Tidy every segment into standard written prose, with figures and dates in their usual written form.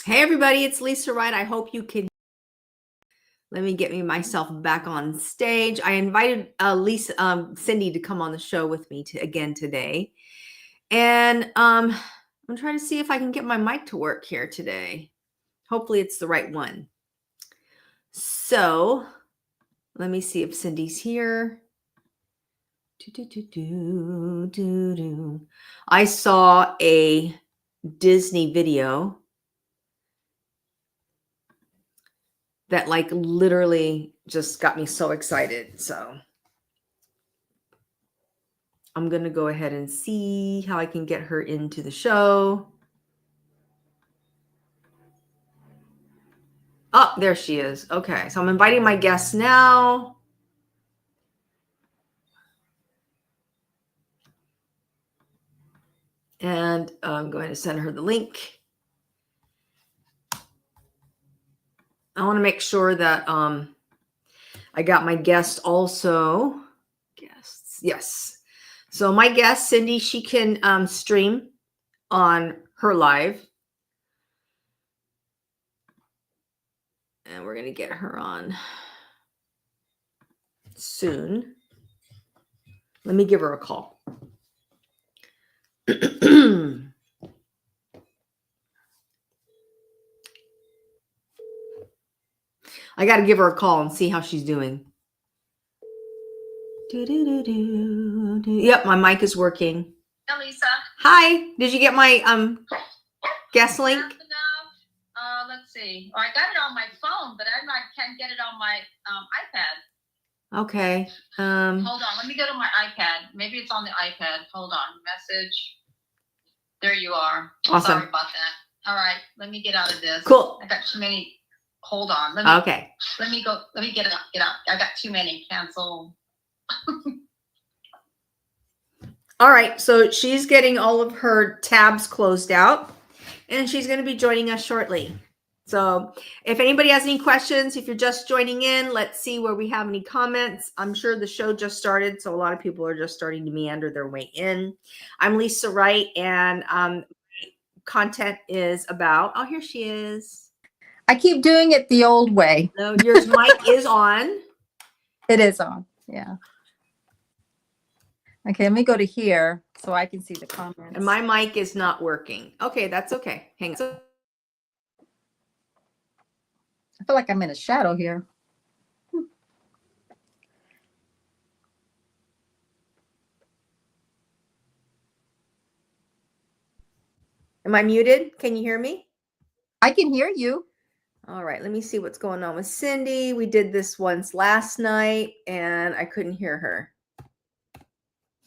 Hey everybody, it's Lisa Wright. I hope you can. Let me get myself back on stage. I invited Cindy to come on the show with me again today, and I'm trying to see if I can get my mic to work here today. Hopefully, it's the right one. So let me see if Cindy's here. I saw a Disney video that like literally just got me so excited. So I'm going to go ahead and see how I can get her into the show. Oh, there she is. Okay. So I'm inviting my guests now. And I'm going to send her the link. I want to make sure that I got my guest also. Guests. Yes. So my guest, Cindy, she can stream on her live. And we're going to get her on soon. Let me give her a call. I got to give her a call and see how she's doing. Yep, my mic is working. Hey, Lisa. Hi. Did you get my guest link? Let's see. Oh, I got it on my phone, but can't get it on my iPad. Okay. Hold on. Let me go to my iPad. Maybe it's on the iPad. Hold on. Message. There you are. Awesome. Sorry about that. All right. Let me get out of this. Cool. I got too many. Hold on. Okay. Let me go. Let me get out. I got too many. Cancel. All right. So she's getting all of her tabs closed out, and she's going to be joining us shortly. So if anybody has any questions, if you're just joining in, let's see where we have any comments. I'm sure the show just started, so a lot of people are just starting to meander their way in. I'm Lisa Wright, and content is about, oh, here she is. I keep doing it the old way. No, your mic is on. It is on. Yeah. Okay, let me go to here so I can see the comments. And my mic is not working. Okay, that's okay. Hang on. I feel like I'm in a shadow here. Am I muted? Can you hear me? I can hear you. All right, let me see what's going on with Cindy. We did this once last night and I couldn't hear her.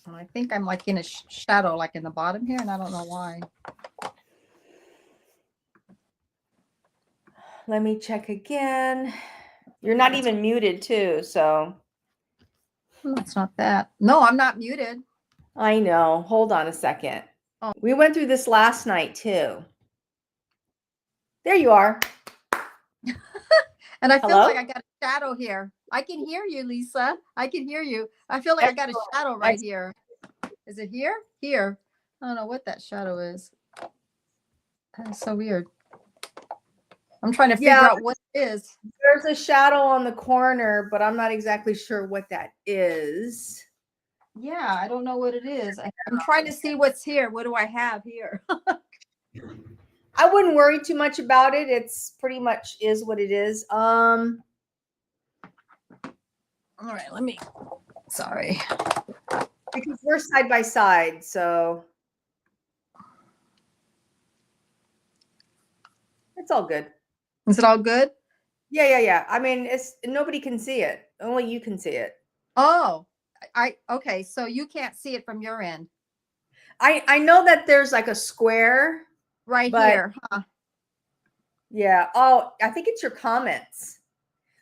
I think I'm like in a shadow, like in the bottom here, and I don't know why. Let me check again. You're not even muted too, so. It's not that. No, I'm not muted. I know. Hold on a second. Oh. We went through this last night too. There you are. And I feel Hello? like I got a shadow here. I can hear you, Lisa. I can hear you. I feel like I got a shadow right here. Is it here? Here. I don't know what that shadow is. That's so weird. I'm trying to figure out what it is. There's a shadow on the corner, but I'm not exactly sure what that is. Yeah, I don't know what it is. I'm trying to see what's here. What do I have here? I wouldn't worry too much about it. It's pretty much is what it is. All right, sorry. Because we're side by side, so it's all good. Is it all good? Yeah. I mean, nobody can see it. Only you can see it. Oh, okay. So you can't see it from your end. I know that there's like a square right here, huh? Yeah. Oh, I think it's your comments.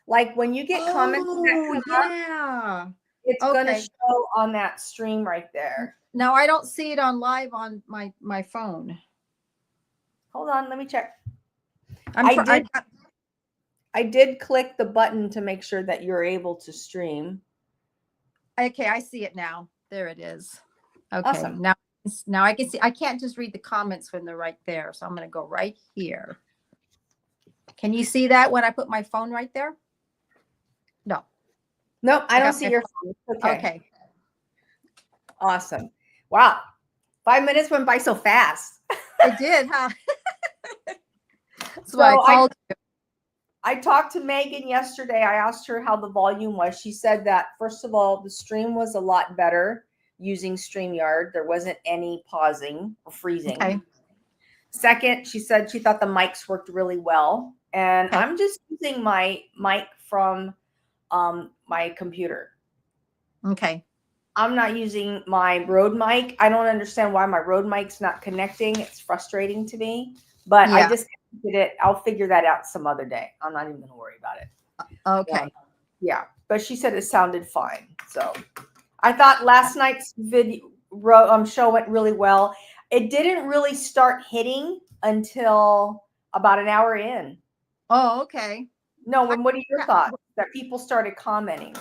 Like when you get comments that come up, it's gonna show on that stream right there. Now I don't see it on live on my phone. Hold on, let me check. I did click the button to make sure that you're able to stream. Okay, I see it now. There it is. Okay, awesome. Now I can see. I can't just read the comments when they're right there, so I'm going to go right here. Can you see that when I put my phone right there? No. Nope, I don't got see my your phone. Okay. Okay. Awesome. Wow. 5 minutes went by so fast. It did, huh? That's So why I called you. I talked to Megan yesterday. I asked her how the volume was. She said that, first of all, the stream was a lot better using StreamYard. There wasn't any pausing or freezing. Okay. Second, she said she thought the mics worked really well. And Okay. I'm just using my mic from my computer. Okay. I'm not using my Rode mic. I don't understand why my Rode mic's not connecting. It's frustrating to me, but I Yeah. disconnected it. I'll figure that out some other day. I'm not even going to worry about it. Okay. Yeah, but she said it sounded fine. So I thought last night's show went really well. It didn't really start hitting until about an hour in. Oh, okay. No, what are your thoughts? That people started commenting.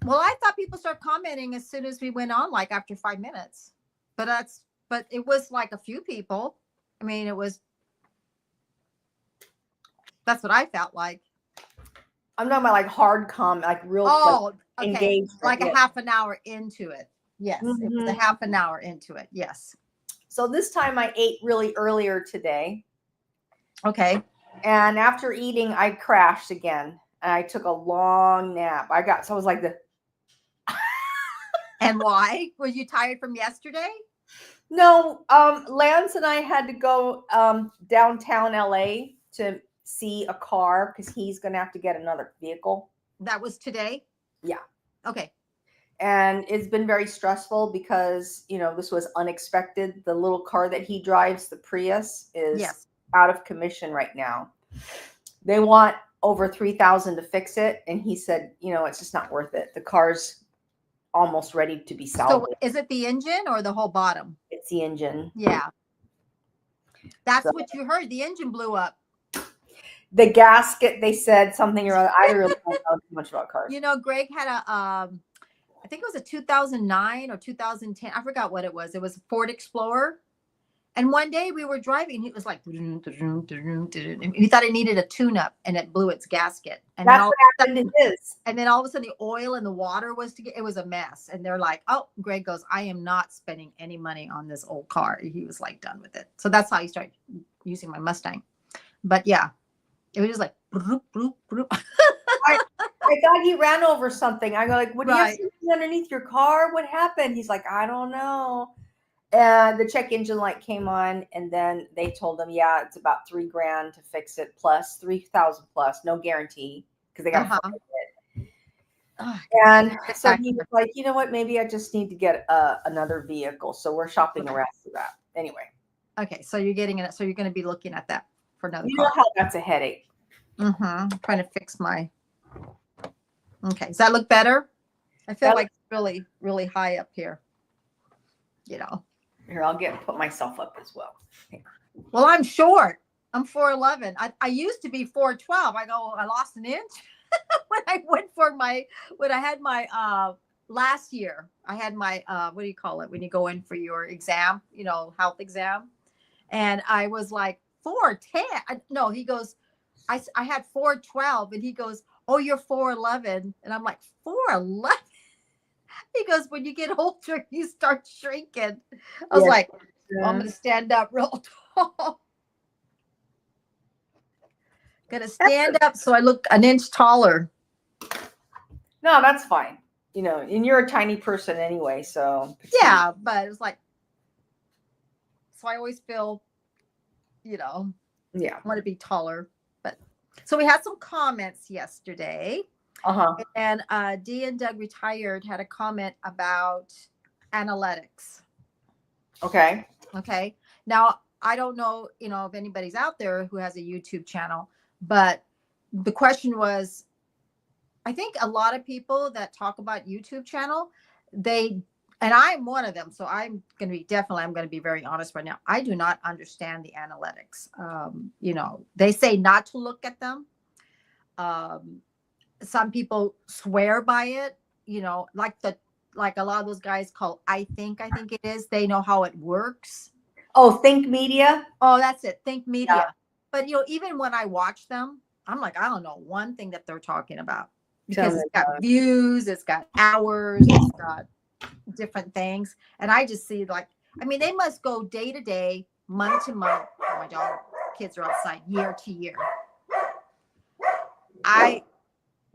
Well, I thought people started commenting as soon as we went on, like after 5 minutes. But it was like a few people. I mean, that's what I felt like. I'm talking about like hard comment, like real Okay. engagement. Like a half an hour into it. Yes. It was a half an hour into it. Yes. So this time I ate really earlier today. Okay. And after eating, I crashed again. And I took a long nap. I was like And why? Were you tired from yesterday? No, Lance and I had to go downtown LA to see a car because he's going to have to get another vehicle. That was today? Yeah. Okay. And it's been very stressful because, this was unexpected. The little car that he drives, the Prius, is out of commission right now. They want over $3,000 to fix it. And he said, it's just not worth it. The car's almost ready to be salvaged. So is it the engine or the whole bottom? It's the engine. Yeah. That's what you heard. The engine blew up. The gasket, they said something or other. I really don't know too much about cars. Greg had I think it was a 2009 or 2010. I forgot what it was. It was a Ford Explorer. And one day we were driving and it was like, and he thought it needed a tune-up and it blew its gasket. And that's what happened to his. And then all of a sudden the oil and the water it was a mess. And they're like, oh, Greg goes, I am not spending any money on this old car. He was like done with it. So that's how he started using my Mustang. But yeah, it was just like, bloop, bloop, bloop. I thought he ran over something. I go like, what do you have something underneath your car? What happened? He's like, I don't know. And the check engine light came on, and then they told him, yeah, it's about $3,000 to fix it, plus 3,000 plus, no guarantee, because they got to fix it. And so he was like, you know what? Maybe I just need to get another vehicle. So we're shopping around for that. Anyway. Okay, so you're getting it. So you're going to be looking at that for another car. You know how that's a headache. I'm trying to fix my. Okay, does that look better? I feel like it's really, really high up here. Here, I'll put myself up as well. Well, I'm short. I'm 4'11". I used to be 4'12". I lost an inch when I had my last year. I had my what do you call it when you go in for your exam, health exam, and I was like 4'10". No, he goes, I had 4'12", and he goes, oh, you're 4'11", and I'm like 4'11". He goes, when you get older, you start shrinking. I was like, I'm going to stand up real tall. Going to stand up so I look an inch taller. No, that's fine. And you're a tiny person anyway, so. Yeah, but it was like, so I always feel, I want to be taller. But so we had some comments yesterday. And Dee and Doug Retired had a comment about analytics. Okay. Now, I don't know, if anybody's out there who has a YouTube channel, but the question was, I think a lot of people that talk about YouTube channel, and I'm one of them. So I'm going to be very honest right now. I do not understand the analytics. They say not to look at them. Some people swear by it, like a lot of those guys call I think it is. They know how it works. Oh, Think Media. Oh, that's it. Think Media. But even when I watch them, I'm like, I don't know one thing that they're talking about Tell because me it's got views, it's got hours, it's got different things. And I just see like, I mean, they must go day to day, month to month. Oh, my dog kids are outside, year to year.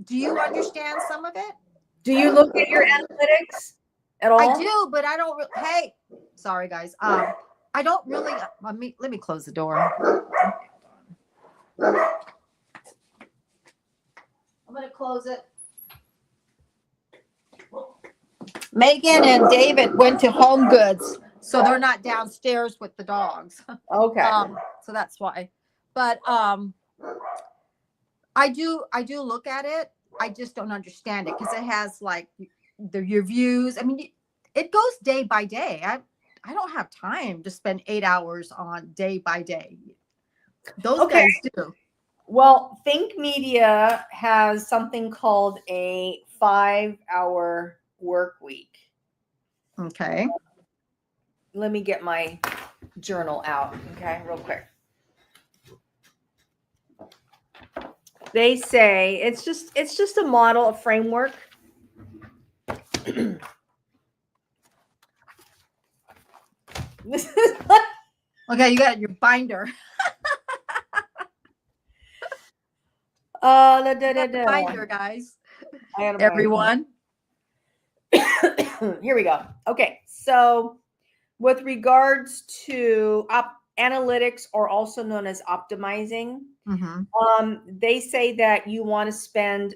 Do you understand some of it? Do you look at your analytics at all? I do, but I don't. Hey, sorry guys. I don't really. Let me close the door. I'm gonna close it. Megan and David went to Home Goods, so they're not downstairs with the dogs. Okay. So that's why. But I do look at it. I just don't understand it because it has like your views. I mean, it goes day by day. I don't have time to spend 8 hours on day by day. Those guys do. Well, Think Media has something called a 5-hour work week. Okay. Let me get my journal out, okay, real quick. They say it's just a model, a framework. This is Okay, you got your binder. Binder, guys. Everyone. Here we go. Okay, so with regards to analytics, or also known as optimizing, they say that you want to spend,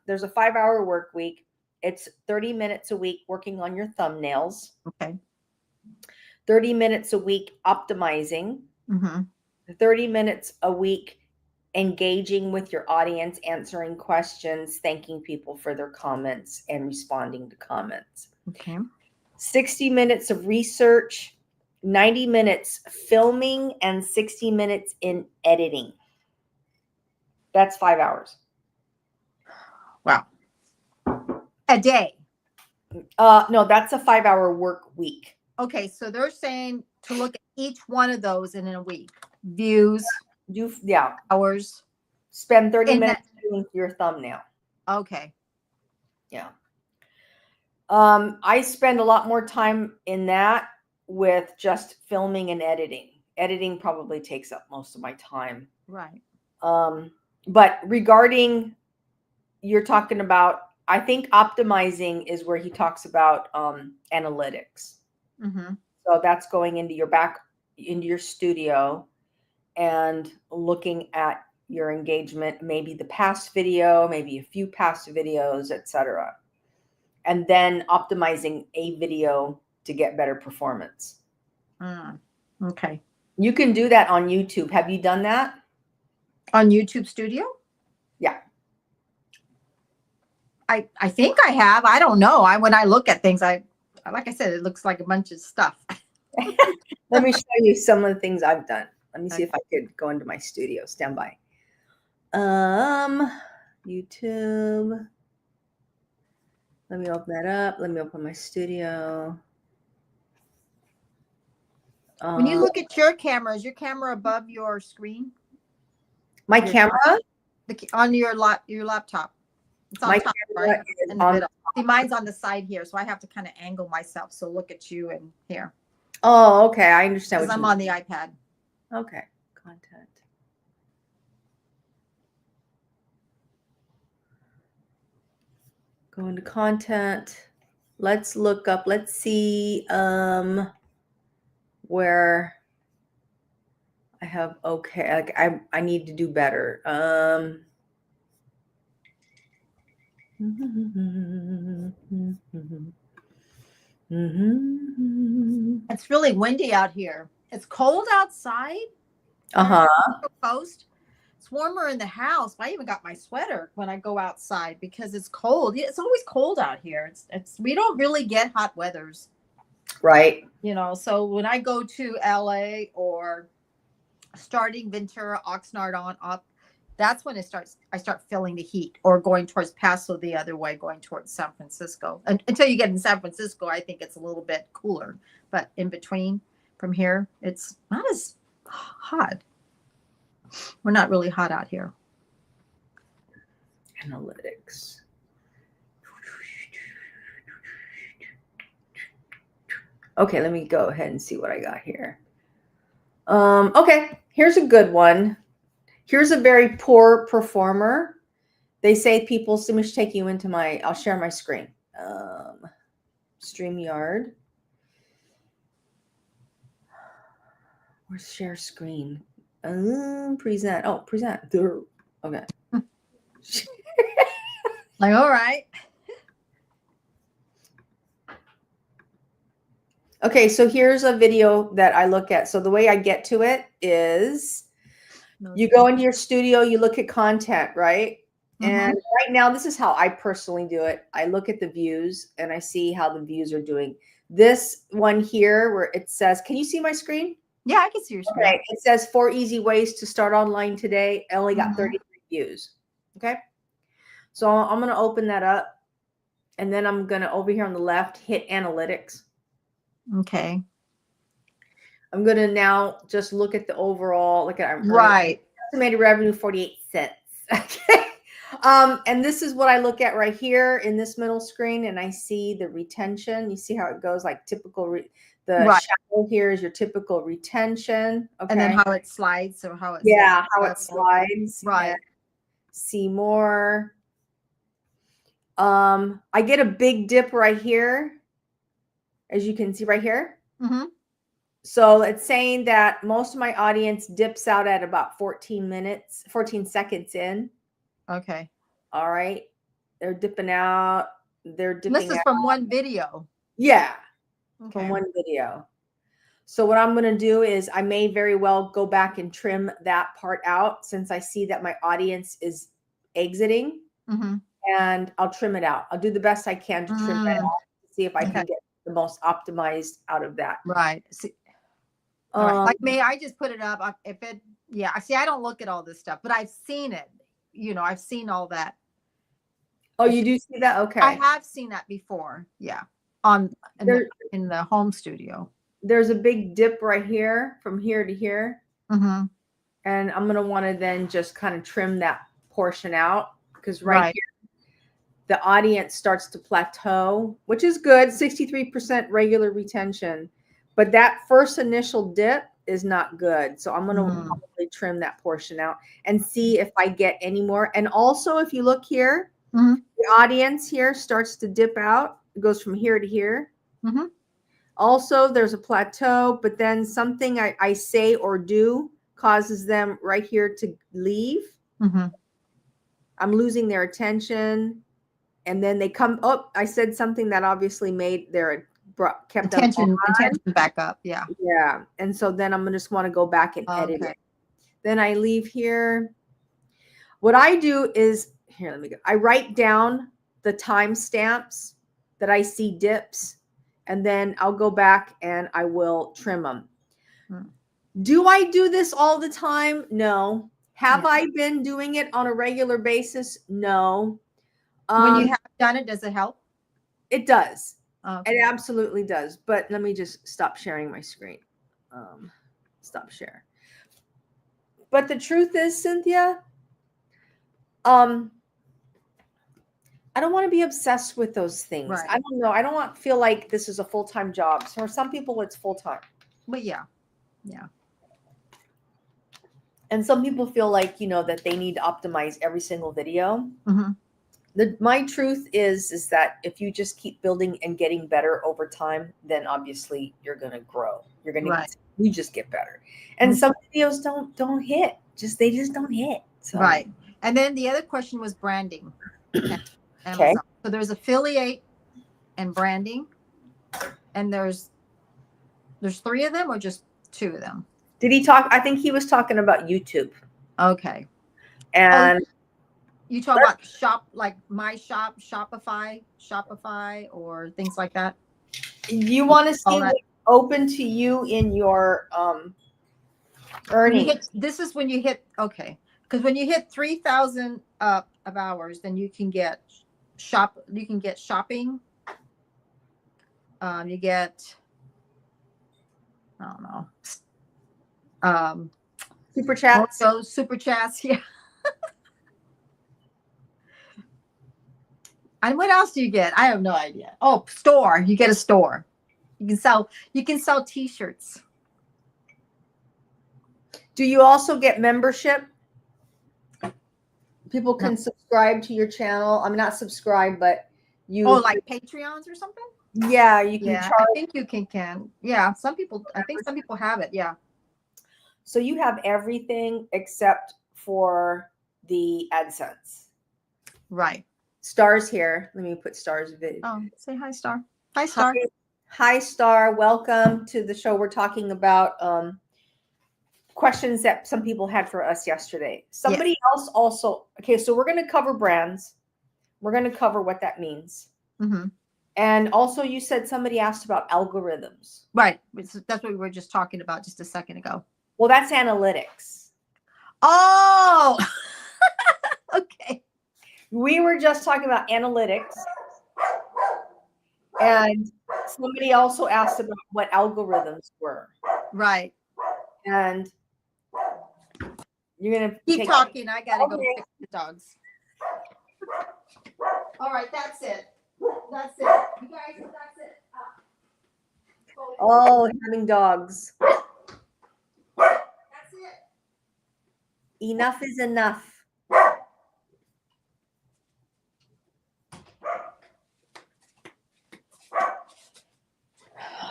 there's a 5-hour work week. It's 30 minutes a week working on your thumbnails. Okay. 30 minutes a week optimizing. 30 minutes a week engaging with your audience, answering questions, thanking people for their comments, and responding to comments. Okay. 60 minutes of research, 90 minutes filming, and 60 minutes in editing. That's 5 hours. Wow. A day. No, that's a 5-hour work week. Okay, so they're saying to look at each one of those in a week. Views. Hours. Spend 30 minutes doing your thumbnail. Okay. Yeah. I spend a lot more time in that with just filming and editing. Editing probably takes up most of my time. Right. But regarding, you're talking about, I think optimizing is where he talks about analytics. So that's going into your studio and looking at your engagement, maybe the past video, maybe a few past videos, etc. And then optimizing a video to get better performance. Okay. You can do that on YouTube. Have you done that? On YouTube Studio? Yeah. I think I have. I don't know. When I look at things, like I said, it looks like a bunch of stuff. Let me show you some of the things I've done. Let me see if I could go into my studio. Stand by. YouTube. Let me open that up. Let me open my studio. When you look at your camera, is your camera above your screen? My camera? On your laptop. It's on top, right? In the middle. See, mine's on the side here, so I have to kind of angle myself. So look at you and here. Oh, okay. I understand. Because I'm on the iPad. Okay. Content. Go into content. Let's look up. Let's see where I have like I need to do better. It's really windy out here. It's cold outside. Coast. It's warmer in the house. I even got my sweater when I go outside because it's cold. It's always cold out here. It's we don't really get hot weathers. Right. So when I go to LA or starting Ventura, Oxnard on up, that's when I start feeling the heat, or going towards Paso the other way, going towards San Francisco. Until you get in San Francisco, I think it's a little bit cooler. But in between from here, it's not as hot. We're not really hot out here. Analytics. Okay, let me go ahead and see what I got here. Okay, here's a good one. Here's a very poor performer. They say people, let me take you into my, I'll share my screen. StreamYard. Where's share screen? Present. Oh, present. Okay. Like, all right. Okay, so here's a video that I look at. So the way I get to it is you go into your studio, you look at content, right? And right now, this is how I personally do it. I look at the views and I see how the views are doing. This one here where it says, can you see my screen? Yeah, I can see your screen. Okay, it says 4 easy ways to start online today. I only got 33 views. Okay, so I'm going to open that up. And then I'm going to, over here on the left, hit analytics. Okay. I'm going to now just look at the overall, look at right. Estimated revenue, 48 cents. Okay. And this is what I look at right here in this middle screen. And I see the retention. You see how it goes like typical, the shadow here is your typical retention. Okay. And then how it slides or how it how it slides. Right. See more. I get a big dip right here. As you can see right here. So it's saying that most of my audience dips out at about 14 seconds in. Okay. All right. They're dipping out. This is from one video. Yeah. Okay. From one video. So what I'm going to do is I may very well go back and trim that part out since I see that my audience is exiting. And I'll trim it out. I'll do the best I can to trim that out to see if I can get the most optimized out of that. Right. See, all right. Like me, I just put it up. If it, see, I don't look at all this stuff, but I've seen it. I've seen all that. Oh, you do see that? Okay. I have seen that before. Yeah. In the home studio. There's a big dip right here from here to here. And I'm going to want to then just kind of trim that portion out because right here, the audience starts to plateau, which is good, 63% regular retention. But that first initial dip is not good. So I'm going to probably trim that portion out and see if I get any more. And also, if you look here, the audience here starts to dip out. It goes from here to here. Also, there's a plateau, but then something I say or do causes them right here to leave. I'm losing their attention. And then they come up. I said something that obviously made kept attention back up. Yeah. Yeah. And so then I'm going to just want to go back and edit it. Then I leave here. What I do is here, let me go. I write down the timestamps that I see dips, and then I'll go back and I will trim them. Do I do this all the time? No. Have I been doing it on a regular basis? No. When you have done it, does it help? It does. Okay. It absolutely does. But let me just stop sharing my screen. Stop share. But the truth is, Cynthia, I don't want to be obsessed with those things. Right. I don't know. I don't feel like this is a full-time job. So for some people, it's full-time. But yeah. And some people feel like, that they need to optimize every single video. My truth is that if you just keep building and getting better over time, then obviously you're going to grow. You're going to you just get better. And some videos don't hit. They just don't hit. So. Right. And then the other question was branding. Okay. So there's affiliate and branding, and there's 3 of them or just 2 of them. Did he talk? I think he was talking about YouTube. Okay. And you talk about shop, like my shop, Shopify, or things like that. You want to see what's open to you in your earnings. This is when you hit, okay. Because when you hit 3,000 of hours, then you can get shopping. You get, I don't know. Super chats. Those super chats. Yeah. And what else do you get? I have no idea. Oh, store. You get a store. You can sell t-shirts. Do you also get membership? People can No. subscribe to your channel. I'm not subscribed, but you. Oh, like Patreons or something? Yeah, you can Yeah, I charge. think you can. Yeah, I think some people have it. Yeah. So you have everything except for the AdSense. Right. Star's here. Let me put Star's video. Oh, say hi, Star. Hi, Star. Hi, Star. Welcome to the show. We're talking about questions that some people had for us yesterday. Somebody else also. Okay, so we're going to cover brands. We're going to cover what that means. Mm-hmm. And also, you said somebody asked about algorithms. Right. That's what we were just talking about just a second ago. Well, that's analytics. Oh, okay. We were just talking about analytics. And somebody also asked about what algorithms were. Right. And you're going to Keep talking. I got to go Okay. fix the dogs. All right. That's it. That's it. You guys, that's it. Oh, having dogs. That's it. Enough is enough.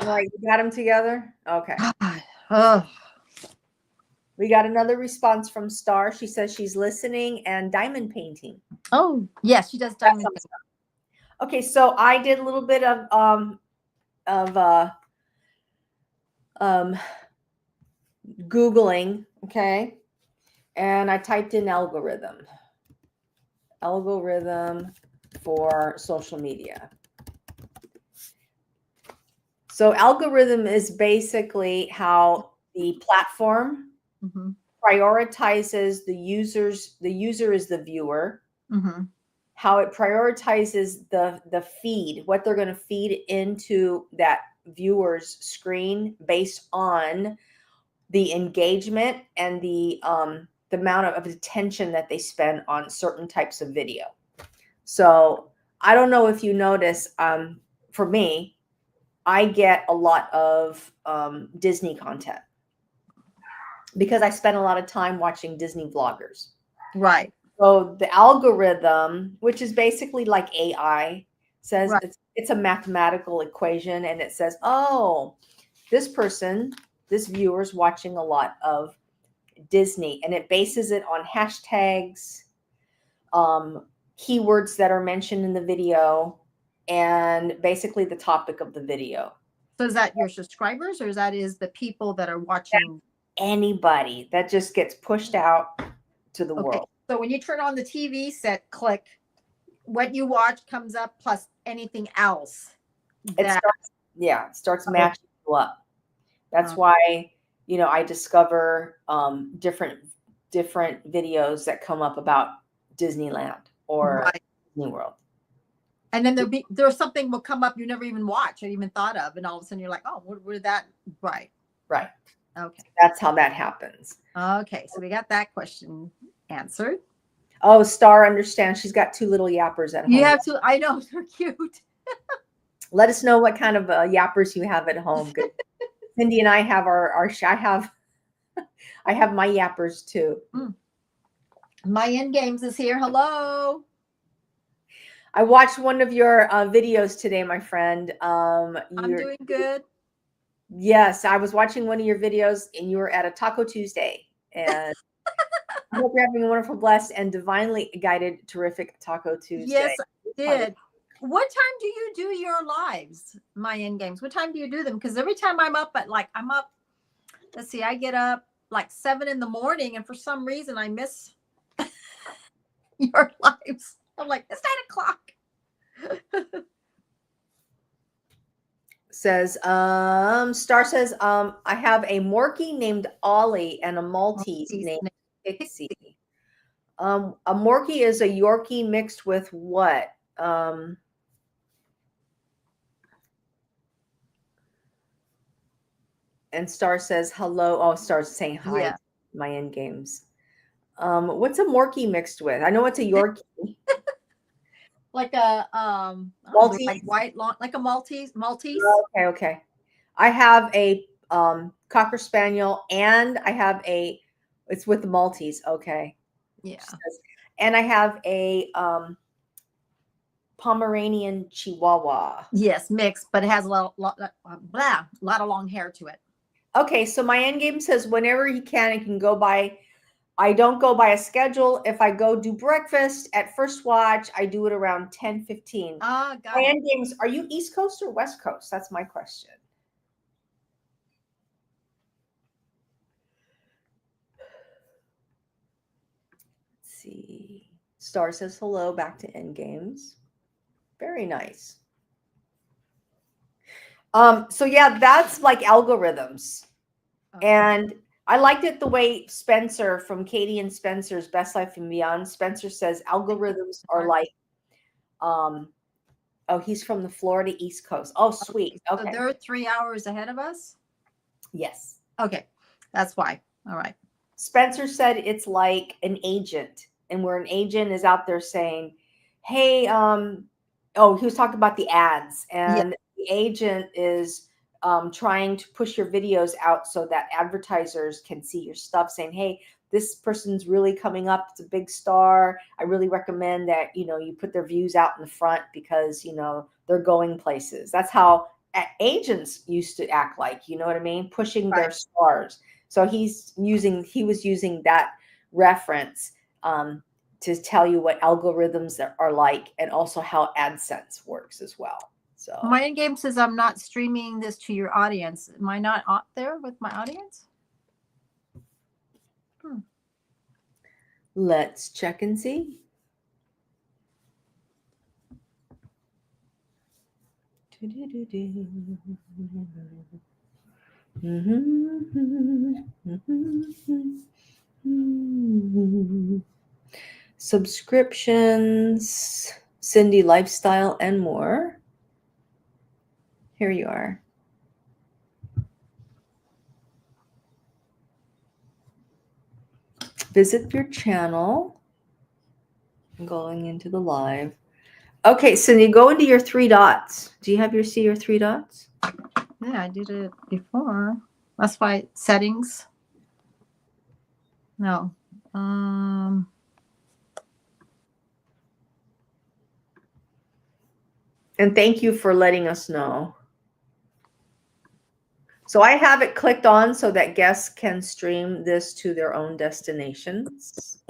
All right, you got them together? Okay. Oh. We got another response from Star. She says she's listening and diamond painting. Oh, yes, she does diamond. Okay, so I did a little bit of Googling, okay? And I typed in algorithm for social media. So algorithm is basically how the platform prioritizes the users. The user is the viewer. How it prioritizes the feed, what they're going to feed into that viewer's screen based on the engagement and the amount of attention that they spend on certain types of video. So I don't know if you notice, for me, I get a lot of Disney content because I spend a lot of time watching Disney vloggers. Right. So the algorithm, which is basically like AI, says it's a mathematical equation, and it says, oh, this viewer's watching a lot of Disney, and it bases it on hashtags, keywords that are mentioned in the video, and basically the topic of the video. So is that your subscribers, or is the people that are watching? Anybody that just gets pushed out to the world. So when you turn on the TV set, click, what you watch comes up plus anything else. It starts matching you up. That's why, I discover different videos that come up about Disneyland or Disney World. And then there's something will come up you never even watched or even thought of, and all of a sudden you're like, oh, what did that? Right. Okay. That's how that happens. Okay, so we got that question answered. Oh, Star understands. She's got 2 little yappers at home. You have to. I know, they're cute. Let us know what kind of yappers you have at home. Good. Cindy and I have I have my yappers too. My end games is here. Hello. I watched one of your videos today, my friend. I'm doing good. Yes, I was watching one of your videos, and you were at a Taco Tuesday. And I hope you're having a wonderful, blessed, and divinely guided, terrific Taco Tuesday. Yes, I did. What time do you do your lives, my end games? What time do you do them? Because every time I'm up let's see, I get up like 7 in the morning, and for some reason I miss your lives. I'm like, it's 9 o'clock. Says, Star says, I have a Morkie named Ollie and a Maltese named Pixie. A Morkie is a Yorkie mixed with what? And Star says hello. Oh, Star's saying hi. Yeah. my end games. What's a Morkie mixed with? I know it's a Yorkie. Like a Maltese? like white long, like a Maltese. Okay. I have a Cocker Spaniel, and I have it's with the Maltese. Okay. Yeah. And I have a Pomeranian Chihuahua. Yes, mixed, but it has a lot of long hair to it. Okay, so my end game says whenever he can go by. I don't go by a schedule. If I go do breakfast at First Watch, I do it around 10:15. Ah, got My it. end games, are you East Coast or West Coast? That's my question. Let's see. Star says hello back to end games. Very nice. So yeah, that's like algorithms. Okay. And I liked it the way Spencer from Katie and Spencer's Best Life and Beyond, Spencer says algorithms are like, oh, he's from the Florida East Coast. Oh, sweet. So Okay. they're 3 hours ahead of us? Yes. Okay. That's why. All right. Spencer said it's like an agent, and where an agent is out there saying, hey, he was talking about the ads, and the agent is trying to push your videos out so that advertisers can see your stuff, saying, hey, this person's really coming up. It's a big star. I really recommend that, you put their views out in the front because, they're going places. That's how agents used to act like, you know what I mean? Pushing their stars. So he was using that reference to tell you what algorithms are like, and also how AdSense works as well. So my end game says I'm not streaming this to your audience. Am I not out there with my audience? Let's check and see. Subscriptions, Cindy Lifestyle, and more. Here you are. Visit your channel. I'm going into the live. Okay, Cindy, go into your 3 dots. Do you have see your 3 dots? Yeah, I did it before. That's why settings. No. And thank you for letting us know. So I have it clicked on so that guests can stream this to their own destinations.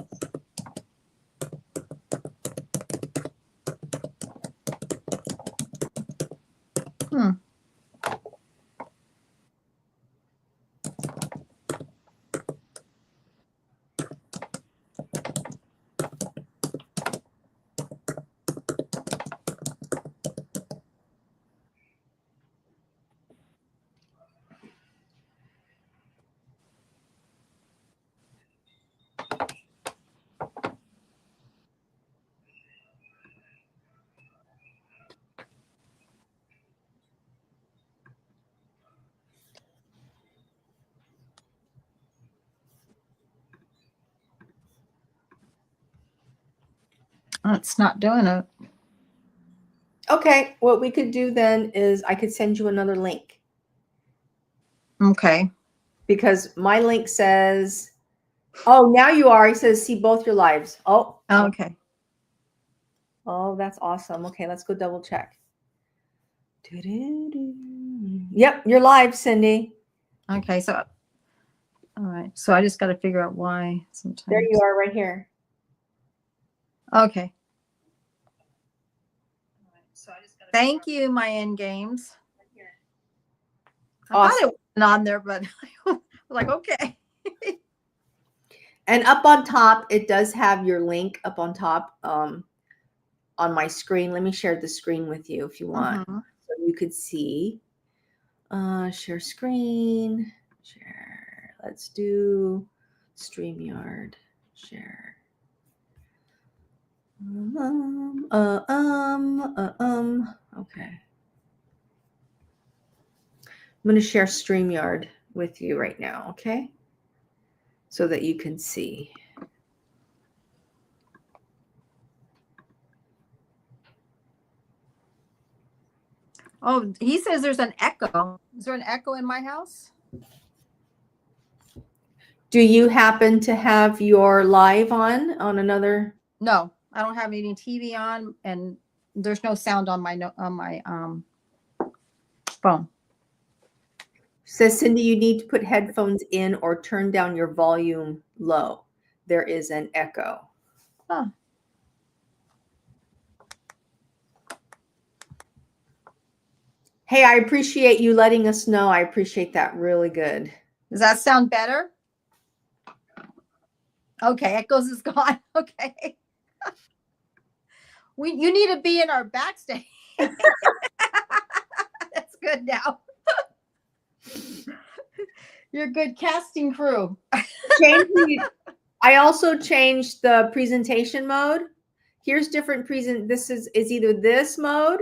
it's not doing it. Okay, what we could do then is I could send you another link. Okay. Because my link says, oh, now you are. He says, see both your lives. Oh. Okay. Oh, that's awesome. Okay, let's go double check. Yep, you're live, Cindy. Okay, so all right. So I just got to figure out why sometimes. There you are right here. Okay. Thank you, my end games. I Awesome. thought it wasn't on there, but I was like, okay. And up on top, it does have your link up on top on my screen. Let me share the screen with you if you want. Mm-hmm. So you could see. Share screen. Share. Let's do StreamYard. Share. Okay. I'm going to share StreamYard with you right now, okay? so that you can see. Oh, he says there's an echo. Is there an echo in my house? Do you happen to have your live on another? No, I don't have any TV on, and there's no sound on my phone. Says Cindy, you need to put headphones in or turn down your volume low. There is an echo. Huh. Hey, I appreciate you letting us know. I appreciate that. Really good. Does that sound better? Okay, echoes is gone. Okay. You need to be in our backstage. That's good now. You're a good casting crew. I also changed the presentation mode. Here's different This is either this mode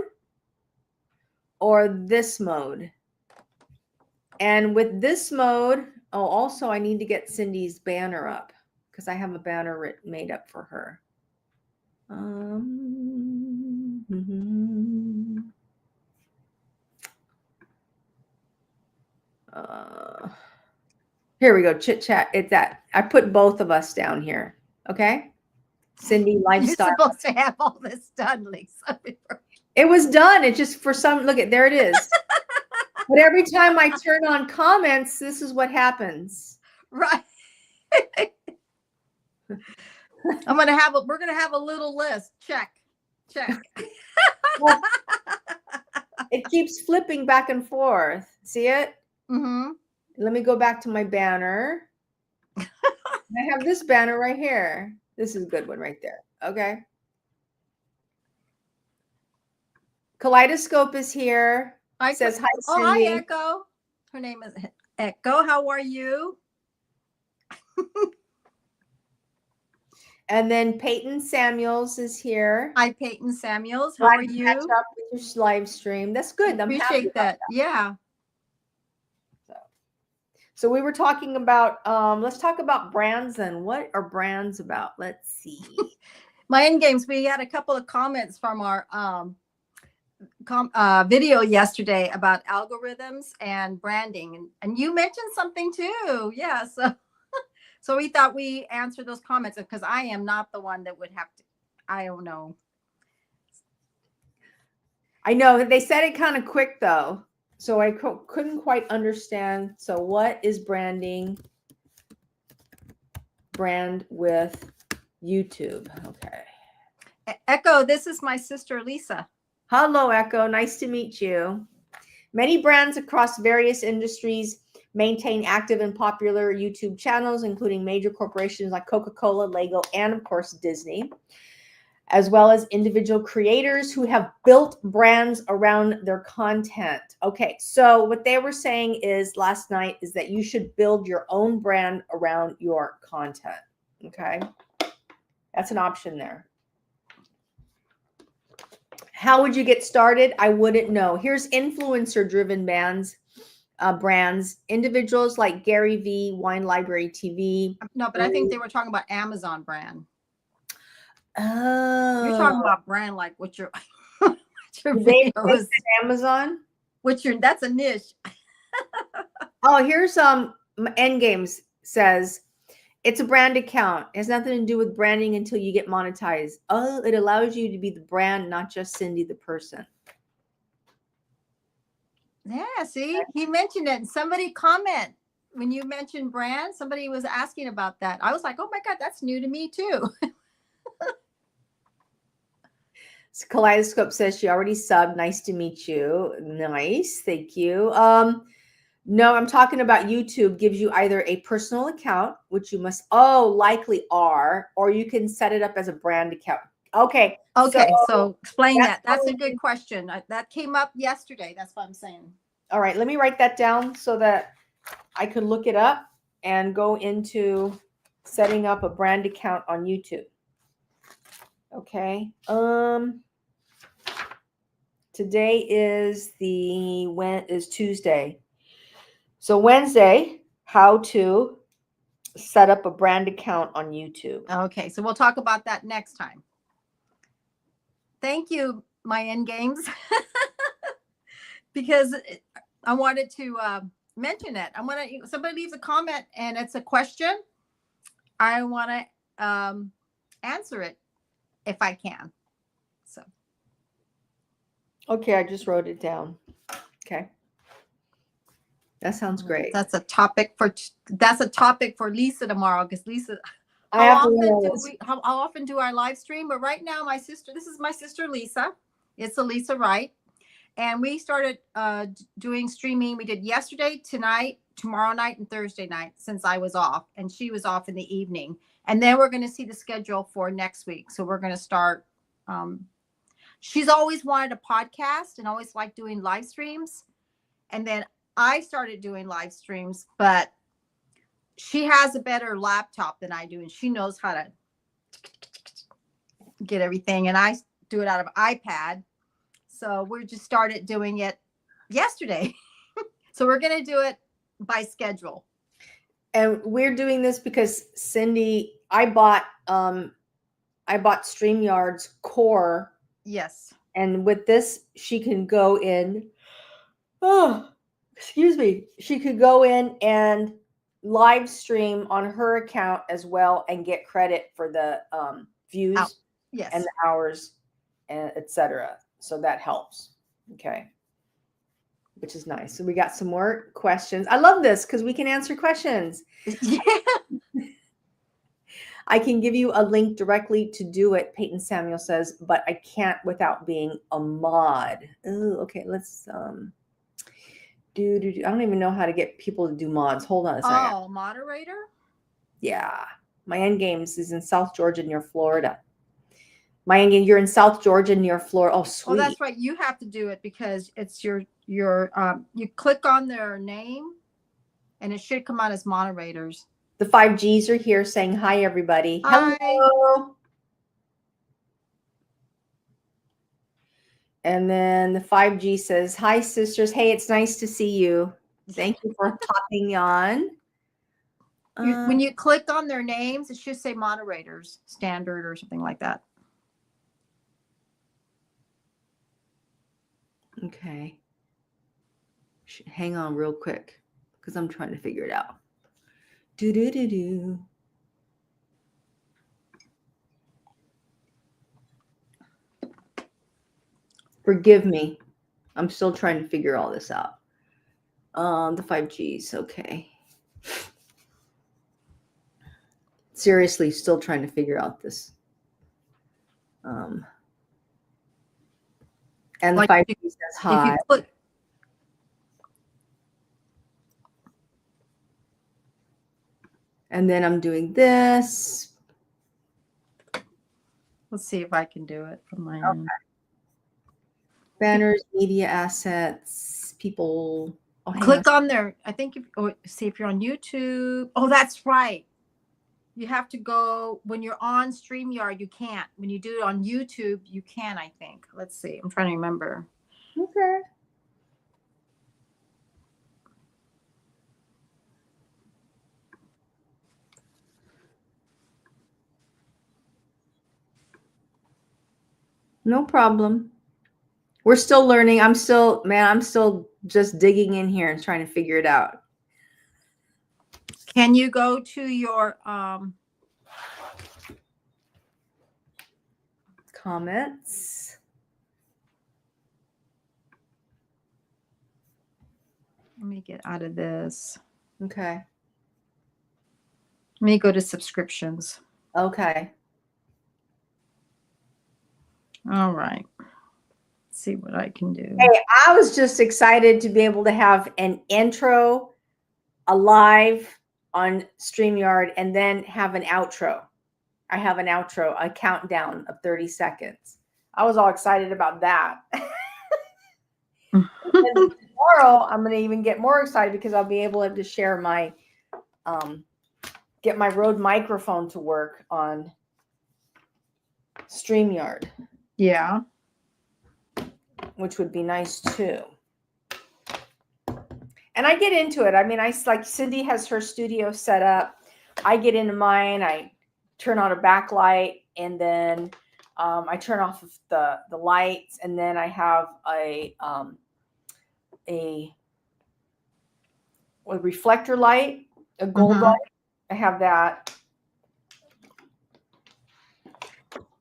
or this mode. And with this mode, oh, also I need to get Cindy's banner up because I have a banner made up for her. Here we go. Chit chat. It's that. I put both of us down here. Okay. Cindy lifestyle. You're supposed to have all this done, Lisa. It was done. It just for some look at there it is. But every time I turn on comments, this is what happens. Right. we're gonna have a little list. Check. Well, it keeps flipping back and forth. See it? Mm-hmm. Let me go back to my banner. I have this banner right here. This is a good one right there. Okay. Kaleidoscope is here. Says hi, Cindy. Oh, hi, Echo. Her name is Echo. How are you? And then Peyton Samuels is here. Hi, Peyton Samuels. How are you? Catch up with your live stream. That's good. I'm happy Appreciate that. Yeah. So we were talking about, let's talk about brands and what are brands about? Let's see. My end games, we had a couple of comments from our video yesterday about algorithms and branding. And you mentioned something too. Yeah. So we thought we answered those comments because I am not the one that would have to, I don't know. I know they said it kind of quick though. So I couldn't quite understand. So what is branding? Brand with YouTube. Okay. Echo, this is my sister, Lisa. Hello, Echo. Nice to meet you. Many brands across various industries maintain active and popular YouTube channels, including major corporations like Coca-Cola, Lego, and of course, Disney, as well as individual creators who have built brands around their content. Okay, so what they were saying is last night is that you should build your own brand around your content. Okay, that's an option there. How would you get started? I wouldn't know. Here's influencer-driven brands, individuals like Gary V, Wine Library TV. No, but I think they were talking about Amazon brand. Oh, you're talking about brand like what your video is Amazon. That's a niche. Oh, here's Endgames says it's a brand account. It has nothing to do with branding until you get monetized. Oh, it allows you to be the brand, not just Cindy the person. Yeah, see, he mentioned it. And somebody comment when you mentioned brand, somebody was asking about that. I was like, oh my God, that's new to me too. So Kaleidoscope says she already subbed. Nice to meet you. Nice. Thank you. No, I'm talking about YouTube gives you either a personal account, which you must likely are, or you can set it up as a brand account. Okay. So explain that. That's a good question. That came up yesterday. That's what I'm saying. All right. Let me write that down so that I could look it up and go into setting up a brand account on YouTube. Okay. Today is Tuesday. So Wednesday, how to set up a brand account on YouTube. Okay, so we'll talk about that next time. Thank you, my end games, because I wanted to mention it. I want to. Somebody leaves a comment and it's a question. I want to answer it if I can. So. Okay, I just wrote it down. Okay. That sounds great. That's a topic for Lisa tomorrow, because Lisa, I have to how often do I live stream? But right now, this is my sister Lisa. It's Elisa Wright. And we started doing streaming. We did yesterday, tonight, tomorrow night, and Thursday night, since I was off, and she was off in the evening. And then we're going to see the schedule for next week. So we're going to start. She's always wanted a podcast and always liked doing live streams. And then I started doing live streams, but she has a better laptop than I do, and she knows how to get everything. And I do it out of iPad. So we just started doing it yesterday. So we're going to do it by schedule. And we're doing this because Cindy, I bought StreamYard's core. Yes. And with this, she can go in. Oh, excuse me. She could go in and live stream on her account as well and get credit for the views Yes. and the hours, and etc. So that helps. Okay. Which is nice. So we got some more questions. I love this because we can answer questions. Yeah. I can give you a link directly to do it, Peyton Samuel says, but I can't without being a mod. Ooh, okay, let's I don't even know how to get people to do mods. Hold on a second. Oh, moderator? Yeah. My end games is in South Georgia near Florida. My end game, you're in South Georgia near Florida. Oh, sweet. Oh, that's right. You have to do it because it's your you click on their name and it should come out as moderators. The 5Gs are here saying hi, everybody. Hi. Hello. And then the 5G says, hi, sisters. Hey, it's nice to see you. Thank you for popping on. When you click on their names, it should say moderators, standard or something like that. Okay. Hang on real quick because I'm trying to figure it out. Do. Forgive me. I'm still trying to figure all this out. The 5Gs. Okay. Seriously, still trying to figure out this. And the 5G says hi. And then I'm doing this. Let's see if I can do it from my own. Banners, media assets, people. Oh, click on there. I think see if you're on YouTube. Oh, that's right. You have to go when you're on StreamYard. You can't. When you do it on YouTube, you can, I think. Let's see. I'm trying to remember. Okay. No problem. We're still learning. I'm still just digging in here and trying to figure it out. Can you go to your comments? Let me get out of this. Okay. Let me go to subscriptions. Okay. All right. Let's see what I can do. Hey, I was just excited to be able to have an intro, a live on StreamYard, and then have an outro. I have an outro, a countdown of 30 seconds. I was all excited about that. And tomorrow, I'm going to even get more excited because I'll be able to share my, get my Rode microphone to work on StreamYard. Yeah. Which would be nice too. And I get into it. I mean, like Cindy has her studio set up. I get into mine, I turn on a backlight, and then I turn off the lights, and then I have a reflector light, a gold light. I have that.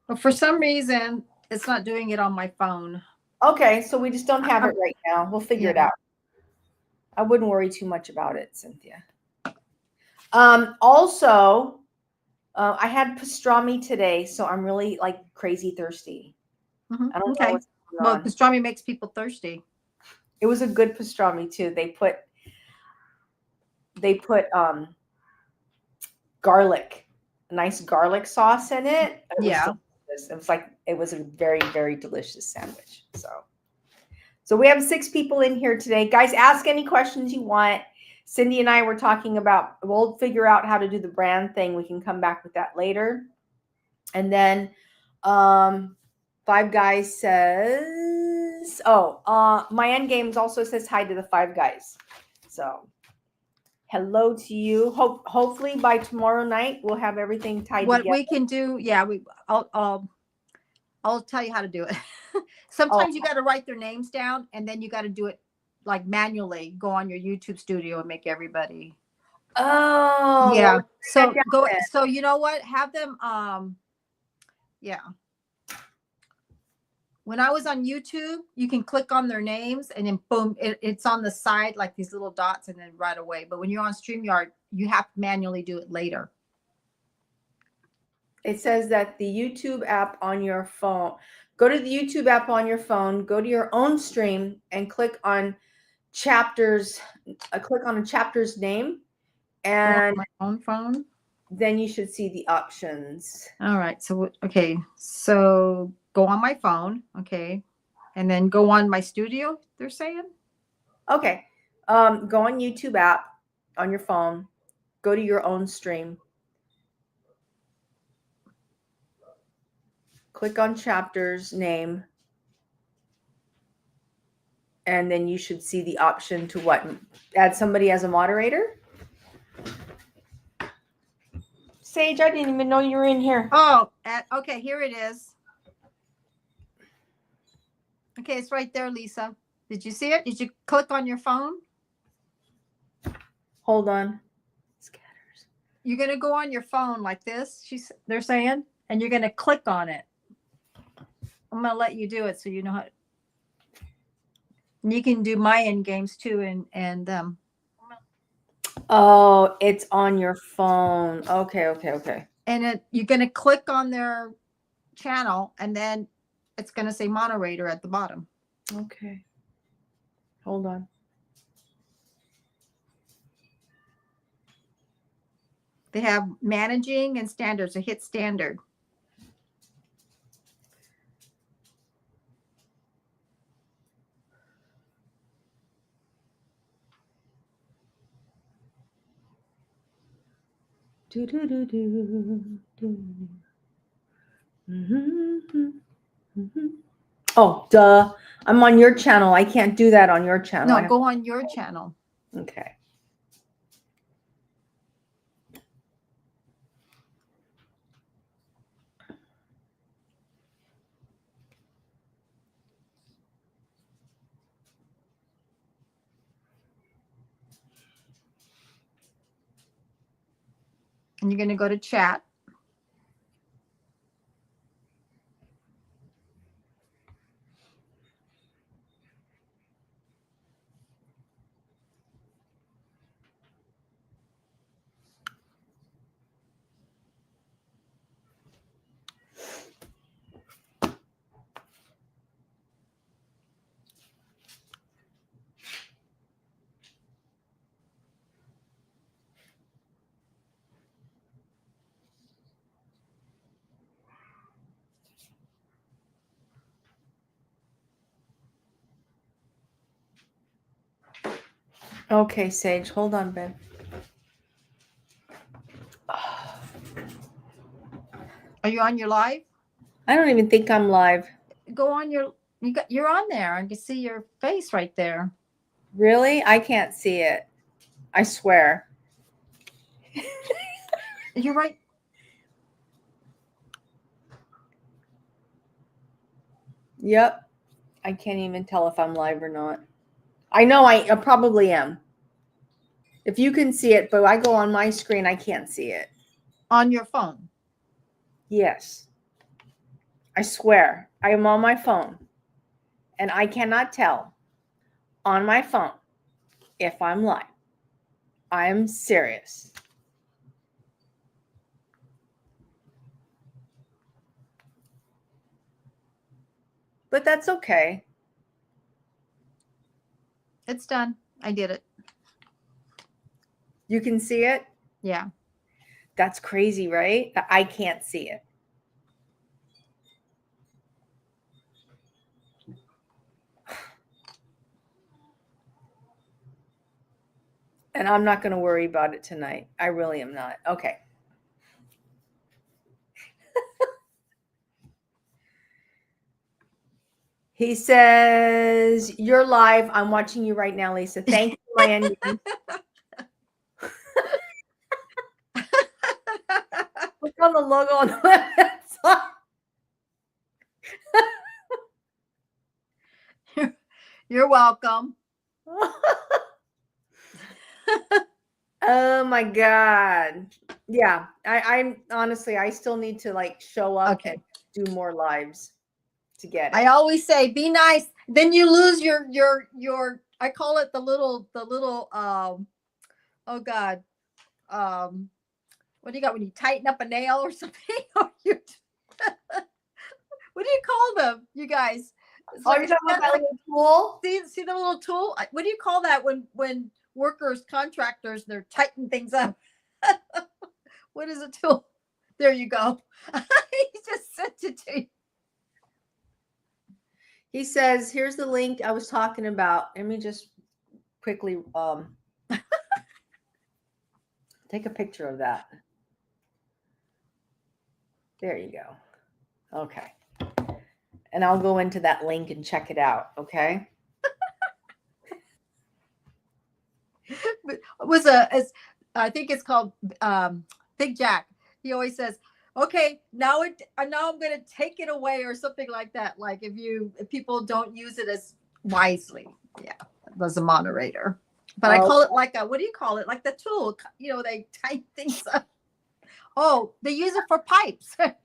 But for some reason, it's not doing it on my phone. Okay, so we just don't have it right now. We'll figure it out. I wouldn't worry too much about it, Cynthia. Also, I had pastrami today, so I'm really like crazy thirsty. I don't know what's going on. Well, pastrami makes people thirsty. It was a good pastrami too. They put garlic, a nice garlic sauce in it. It was a very, very delicious sandwich. So we have 6 people in here today. Guys, ask any questions you want. Cindy and I were talking about, we'll figure out how to do the brand thing. We can come back with that later. And then Five Guys says, my end games also says hi to the Five Guys. So hello to you. Hopefully by tomorrow night we'll have everything tied together. What we can do, I'll tell you how to do it. Sometimes you got to write their names down, and then you got to do it like manually. Go on your YouTube studio and make everybody. Oh, yeah. So go. So you know what? Have them. When I was on YouTube, you can click on their names, and then boom, it's on the side like these little dots, and then right away. But when you're on StreamYard, you have to manually do it later. It says that the YouTube app on your phone, go to the YouTube app on your phone, go to your own stream and click on chapters, click on a chapter's name, and my own phone. Then you should see the options. All right. So, okay. So go on my phone. Okay. And then go on my studio, they're saying. Okay. Go on YouTube app on your phone, go to your own stream. Click on chapter's name, and then you should see the option to what? Add somebody as a moderator? Sage, I didn't even know you were in here. Oh, okay, here it is. Okay, it's right there, Lisa. Did you see it? Did you click on your phone? Hold on. Scatters. You're going to go on your phone like this, they're saying, and you're going to click on it. I'm going to let you do it so you know how. And you can do my end games too, and them. Oh, it's on your phone. Okay. And you're going to click on their channel, and then it's going to say moderator at the bottom. Okay. Hold on. They have managing and standard. So hit standard. Oh, duh. I'm on your channel. I can't do that on your channel. No, go on your channel. Okay. And you're going to go to chat. Okay, Sage. Hold on, babe. Are you on your live? I don't even think I'm live. Go on you're on there. I can see your face right there. Really? I can't see it. I swear. You're right. Yep. I can't even tell if I'm live or not. I know I probably am. If you can see it, but I go on my screen, I can't see it. On your phone. Yes. I swear, I am on my phone and I cannot tell on my phone if I'm live. I'm serious. But that's okay. It's done. I did it. You can see it? Yeah. That's crazy, right? I can't see it. And I'm not going to worry about it tonight. I really am not. Okay. He says, you're live. I'm watching you right now, Lisa. Thank you, my onion. Look on the logo on the website. You're welcome. Oh my God. Yeah. I'm honestly, I still need to like show up Okay. and do more lives to get it. I always say, be nice. Then you lose your, I call it the little, oh God. What do you got when you tighten up a nail or something? What do you call them, you guys? It's Oh, you're talking about that little tool? See the little tool? What do you call that when workers, contractors, they're tightening things up? What is a tool? There you go. He just sent it to you. He says, here's the link I was talking about. Let me just quickly take a picture of that. There you go. Okay. And I'll go into that link and check it out. Okay. It was I think it's called Big Jack. He always says, okay, now I'm going to take it away or something like that. Like if people don't use it as wisely. Yeah. As a moderator. But I call it like what do you call it? Like the tool, they tighten things up. Oh, they use it for pipes. I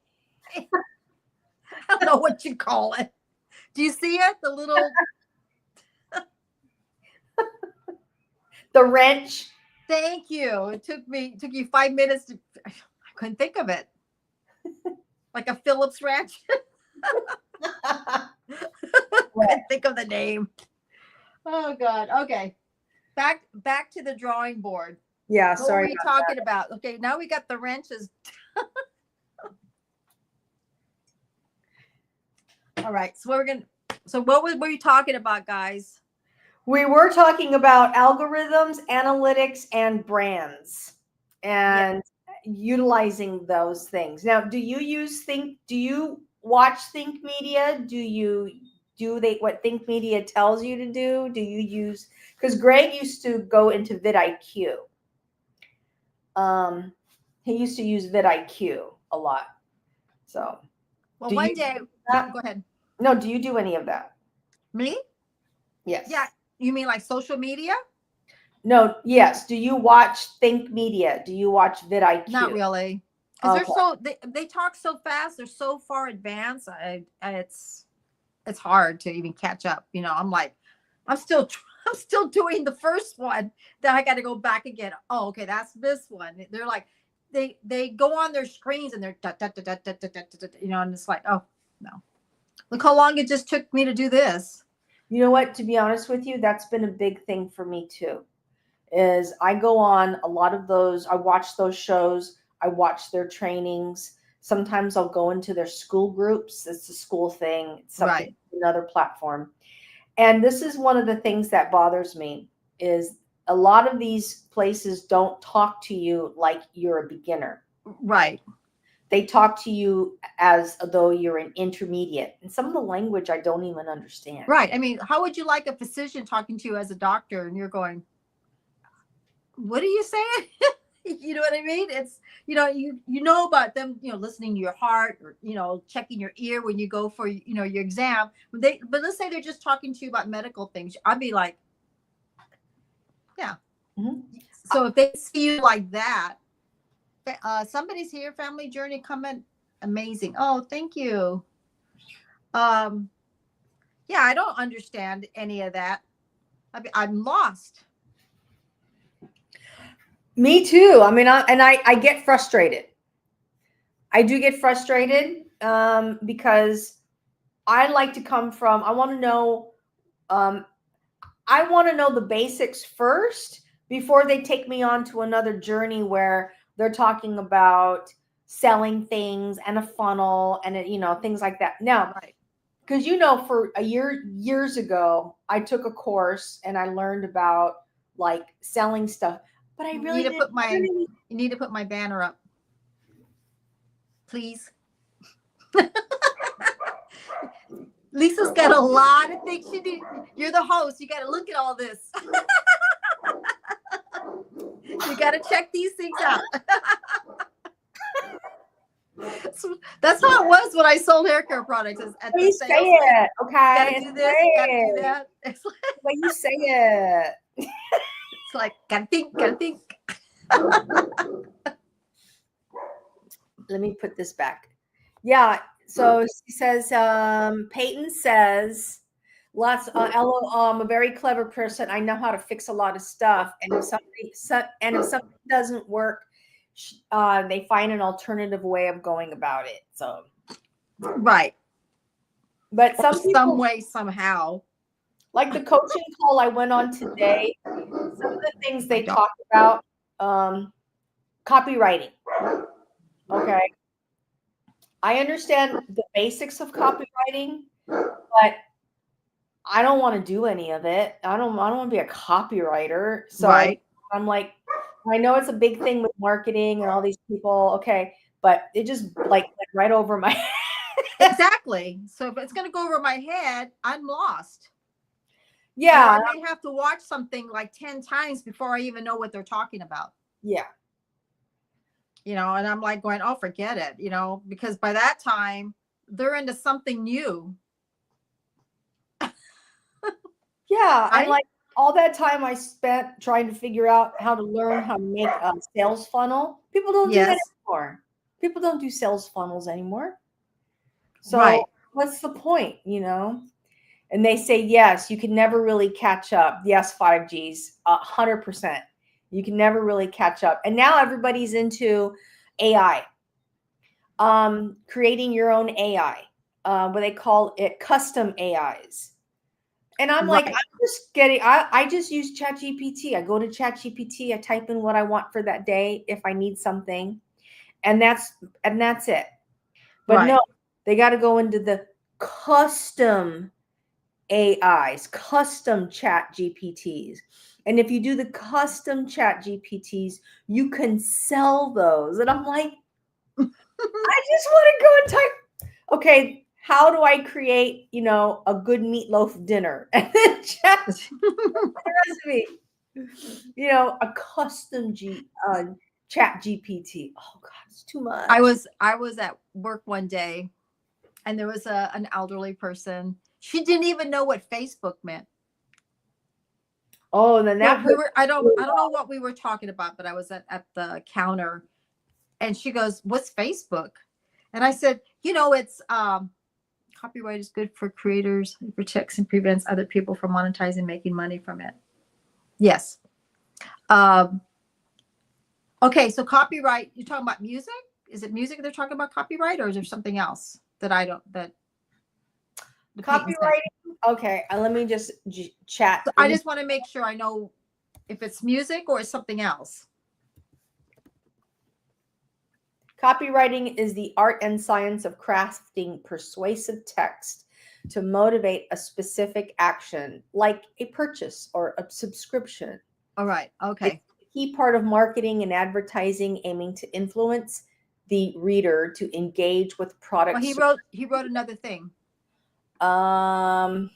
don't know what you call it. Do you see it? The little the wrench. Thank you. It took you 5 minutes I couldn't think of it. Like a Phillips wrench. Couldn't think of the name. Oh God. Okay. Back to the drawing board. Yeah, What sorry. were we talking about? Okay, now we got the wrenches. All right. So what were we talking about, guys? We were talking about algorithms, analytics, and brands and utilizing those things. Now, do you watch Think Media? Do you what Think Media tells you to do? Do you use, because Greg used to go into vidIQ. He used to use vidIQ a lot. So well, one day go ahead. No, do you do any of that? Me? Yes. Yeah. You mean like social media? No, yes. Do you watch Think Media? Do you watch vidIQ? Not really. Because they talk so fast, they're so far advanced. It's hard to even catch up. I'm like, I'm still doing the first one. Then I got to go back again. Oh, okay, that's this one. They're like, they go on their screens and they're and it's like, oh no, look how long it just took me to do this. You know what? To be honest with you, that's been a big thing for me too. Is I go on a lot of those. I watch those shows. I watch their trainings. Sometimes I'll go into their school groups. It's a school thing. It's something, right. Another platform. And this is one of the things that bothers me is a lot of these places don't talk to you like you're a beginner. Right. They talk to you as though you're an intermediate. And some of the language I don't even understand. Right. I mean, how would you like a physician talking to you as a doctor and you're going, what are you saying? You know what I mean? It's, you know about them, listening to your heart, or checking your ear when you go for your exam. But let's say they're just talking to you about medical things. I'd be like, yeah. Mhm. So if they see you like that, somebody's here, family journey comment, amazing. Oh, thank you. Yeah, I don't understand any of that. I'm lost. Me too. I mean, I get frustrated. I do get frustrated because I like to come from, I want to know the basics first before they take me on to another journey where they're talking about selling things and a funnel and things like that. Now, Right. because for years ago, I took a course and I learned about like selling stuff, but I You really need to didn't. you need to put my banner up, please. Lisa's got a lot of things she did. You're the host. You got to look at all this. You got to check these things out. So that's how it was when I sold hair care products. At You the say sales, it, you okay? gotta do this, you gotta do that. It's The way you say it. like gotta think. Let me put this back. Yeah. So she says, Peyton says, Ella, I'm a very clever person. I know how to fix a lot of stuff. And if something doesn't work, they find an alternative way of going about it. So, Right. but some Some people, way, somehow. like the coaching call I went on today, some of the things they talked about, copywriting. Okay. I understand the basics of copywriting, but I don't want to do any of it. I don't want to be a copywriter. So Right. I'm like, I know it's a big thing with marketing and all these people. Okay. But it just like went right over my head. Exactly. So if it's going to go over my head, I'm lost. Yeah. I may have to watch something like 10 times before I even know what they're talking about. Yeah. And I'm like going, oh, forget it, because by that time they're into something new. Yeah. Right? And like all that time I spent trying to figure out how to learn how to make a sales funnel. People don't do that anymore. People don't do sales funnels anymore. So Right. what's the point, And they say, yes, you can never really catch up. Yes, 5Gs, 100%. You can never really catch up. And now everybody's into AI, creating your own AI, what they call it custom AIs. And I'm like, I just use ChatGPT. I go to ChatGPT. I type in what I want for that day if I need something. And that's it. But no, they got to go into the custom AIs, custom chat GPTs. And if you do the custom chat GPTs, you can sell those. And I'm like, I just want to go and type, okay, how do I create, a good meatloaf dinner? And then chat the recipe, a custom chat GPT. Oh God, it's too much. I was at work one day and there was an elderly person. She didn't even know what Facebook meant. Oh, then that I don't know what we were talking about, but I was at the counter and she goes, "What's Facebook?" And I said, it's copyright is good for creators. It protects and prevents other people from monetizing, making money from it. Yes. Okay, so copyright, you're talking about music? Is it music they're talking about copyright, or is there something else that copywriting? Okay, let me just chat. So I just want to make sure I know if it's music or it's something else. Copywriting is the art and science of crafting persuasive text to motivate a specific action, like a purchase or a subscription. All right. Okay. It's a key part of marketing and advertising, aiming to influence the reader to engage with products. Well, he wrote another thing. I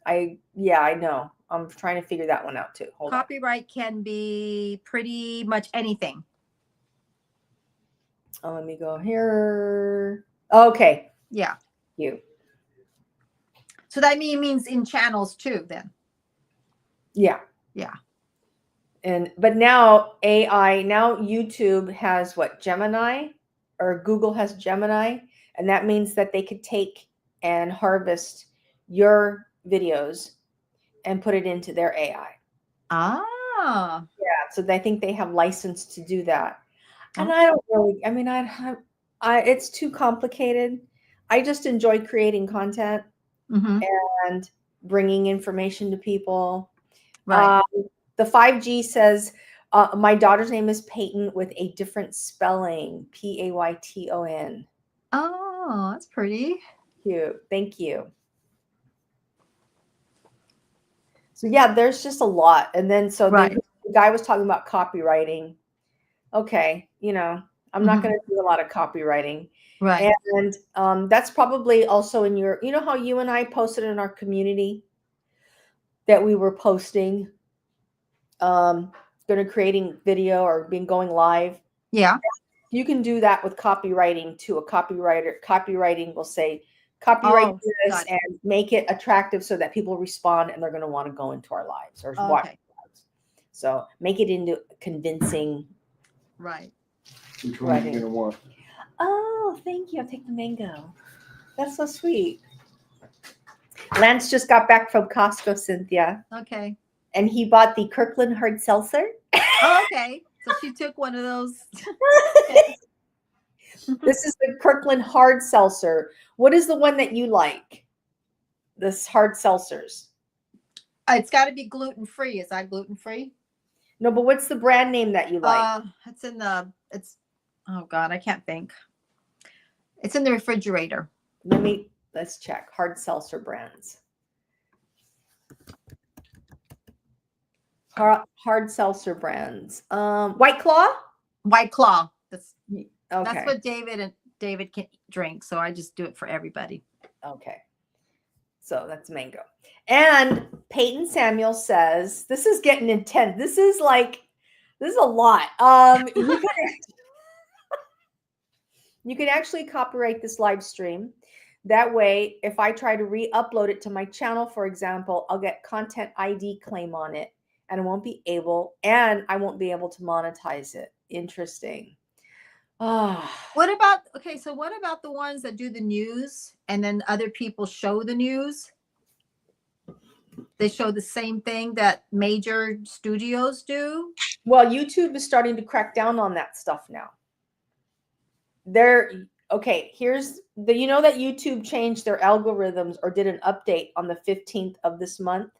know. I'm trying to figure that one out too. Hold on. Copyright can be pretty much anything. Oh, let me go here. Okay. Yeah. You. So that means in channels too, then. Yeah. Yeah. But now now YouTube has what, Gemini, or Google has Gemini, and that means that they could take and harvest your videos and put it into their AI. Ah. Yeah, so I think they have license to do that. And Okay. I don't really, I mean, it's too complicated. I just enjoy creating content Mm-hmm. and bringing information to people. Right. The 5G says, my daughter's name is Peyton with a different spelling, Payton. Oh, that's pretty. Cute. Thank you. So yeah, there's just a lot. And then Right. the guy was talking about copywriting. Okay, I'm not going to do a lot of copywriting. Right. And that's probably also in your, how you and I posted in our community that we were posting, going to creating video or going live. Yeah. You can do that with copywriting too. Copywriting will say, copyright Oh, this got it. and make it attractive so that people respond and they're going to want to go into our lives or watch Okay. our lives. So make it into convincing. Right. Which one are you gonna want? Oh, thank you. I'll take the mango. That's so sweet. Lance just got back from Costco, Cynthia, Okay. and he bought the Kirkland hard seltzer. Oh, okay. So she took one of those. This is the Kirkland hard seltzer. What is the one that you like? This hard seltzers. It's got to be gluten free. Is that gluten free? No, but what's the brand name that you like? Oh God, I can't think. It's in the refrigerator. Let's check. Hard seltzer brands. Hard seltzer brands. White Claw? White Claw. That's Okay. what David can drink. So I just do it for everybody. Okay. So that's mango. And Peyton Samuel says, this is getting intense. This is a lot. You can actually copyright this live stream. That way, if I try to re-upload it to my channel, for example, I'll get content ID claim on it and I won't be able to monetize it. Interesting. What about the ones that do the news and then other people show the news? They show the same thing that major studios do. Well, YouTube is starting to crack down on that stuff now. Here's that YouTube changed their algorithms or did an update on the 15th of this month.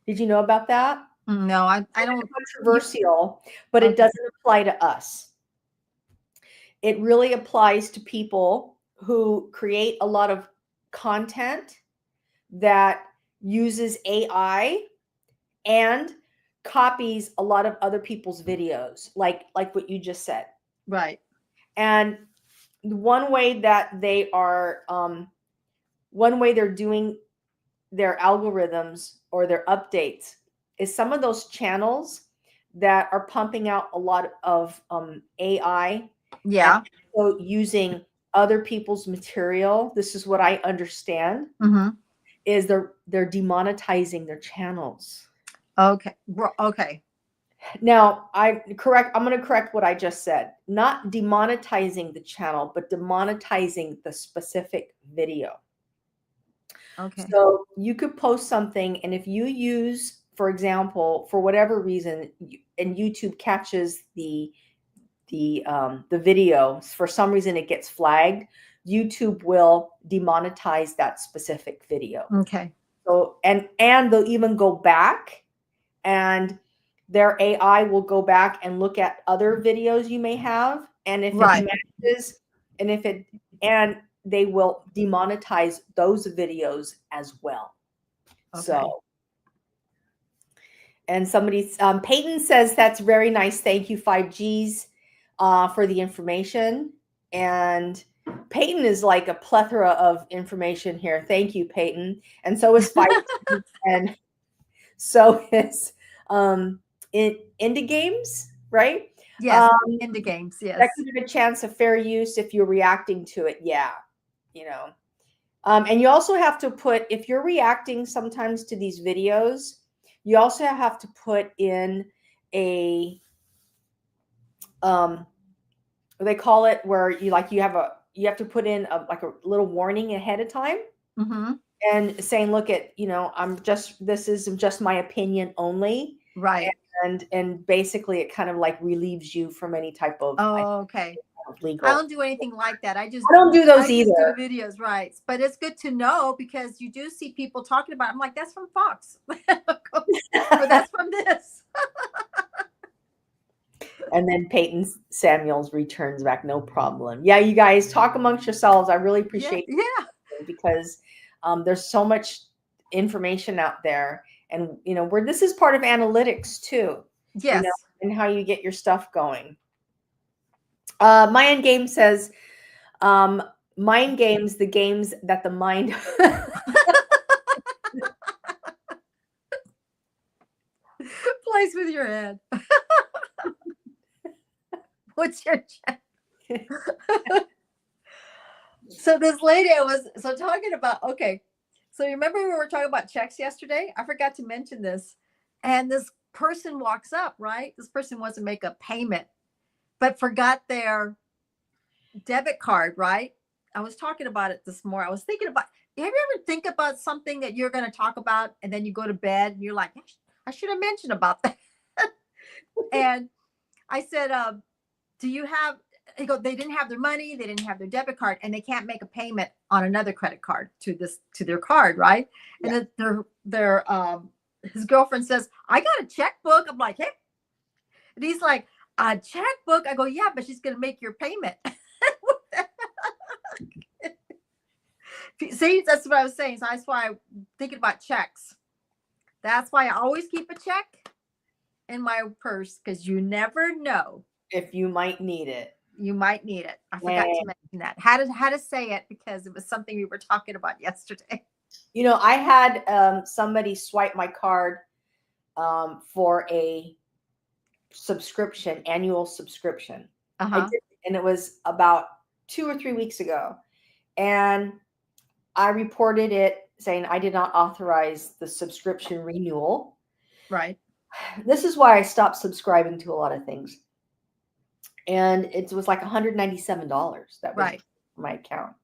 Did you know about that? No, I don't. It's controversial, but it doesn't apply to us. It really applies to people who create a lot of content that uses AI and copies a lot of other people's videos, like what you just said. Right. And one way that they're doing their algorithms or their updates is some of those channels that are pumping out a lot of AI. Yeah. So using other people's material. This is what I understand. Mm-hmm. Is they're demonetizing their channels. Okay. Okay. Now, I'm going to correct what I just said. Not demonetizing the channel, but demonetizing the specific video. Okay. So you could post something, and if you use, for example, for whatever reason, and YouTube catches the video, for some reason it gets flagged, YouTube will demonetize that specific video. Okay. So and they'll even go back, and their AI will go back and look at other videos you may have, and if Right. it matches, and they will demonetize those videos as well. Okay. So, and Peyton says that's very nice. Thank you, 5Gs, for the information. And Peyton is like a plethora of information here. Thank you, Peyton. And so is 5Gs. And So is indie games, right? Yes, into games. That Yes. could give a chance of fair use if you're reacting to it. Yeah, you know. And you also have to put, if you're reacting sometimes to these videos, you also have to put in a, they call it where you you have to put in like a little warning ahead of time Mm-hmm. and saying, look this is just my opinion only. Right. And basically it kind of like relieves you from any type of Oh, okay. legal. I don't do anything like that. I don't do those I either. just do videos, right? But it's good to know because you do see people talking about it. I'm like, that's from Fox. Or that's from this. And then Peyton Samuels returns back, no problem. Yeah, you guys talk amongst yourselves. I really appreciate Yeah. it because there's so much information out there, and where this is part of analytics too. Yes. And how you get your stuff going. Mind Game says, mind games, the games that the mind. Plays with your head. What's your check? So this lady I was talking about, okay. So you remember we were talking about checks yesterday? I forgot to mention this. And this person walks up, right? This person wants to make a payment, but forgot their debit card, right? I was talking about it this morning. I was thinking about, have you ever think about something that you're going to talk about and then you go to bed and you're like, I should have mentioned about that. And I said, do you have, they didn't have their money, they didn't have their debit card, and they can't make a payment on another credit card to their card, right? Yeah. And then his girlfriend says, I got a checkbook. I'm like, hey. And he's like, a checkbook? I go, yeah, but she's gonna make your payment. See, that's what I was saying. So that's why I'm thinking about checks. That's why I always keep a check in my purse, because you never know if you might need it. You might need it. I forgot to mention that. How to say it, because it was something we were talking about yesterday. I had somebody swipe my card for a subscription, annual subscription. I did, and it was about 2 or 3 weeks ago. And I reported it saying I did not authorize the subscription renewal. Right. This is why I stopped subscribing to a lot of things. And it was like $197 that was right. my account.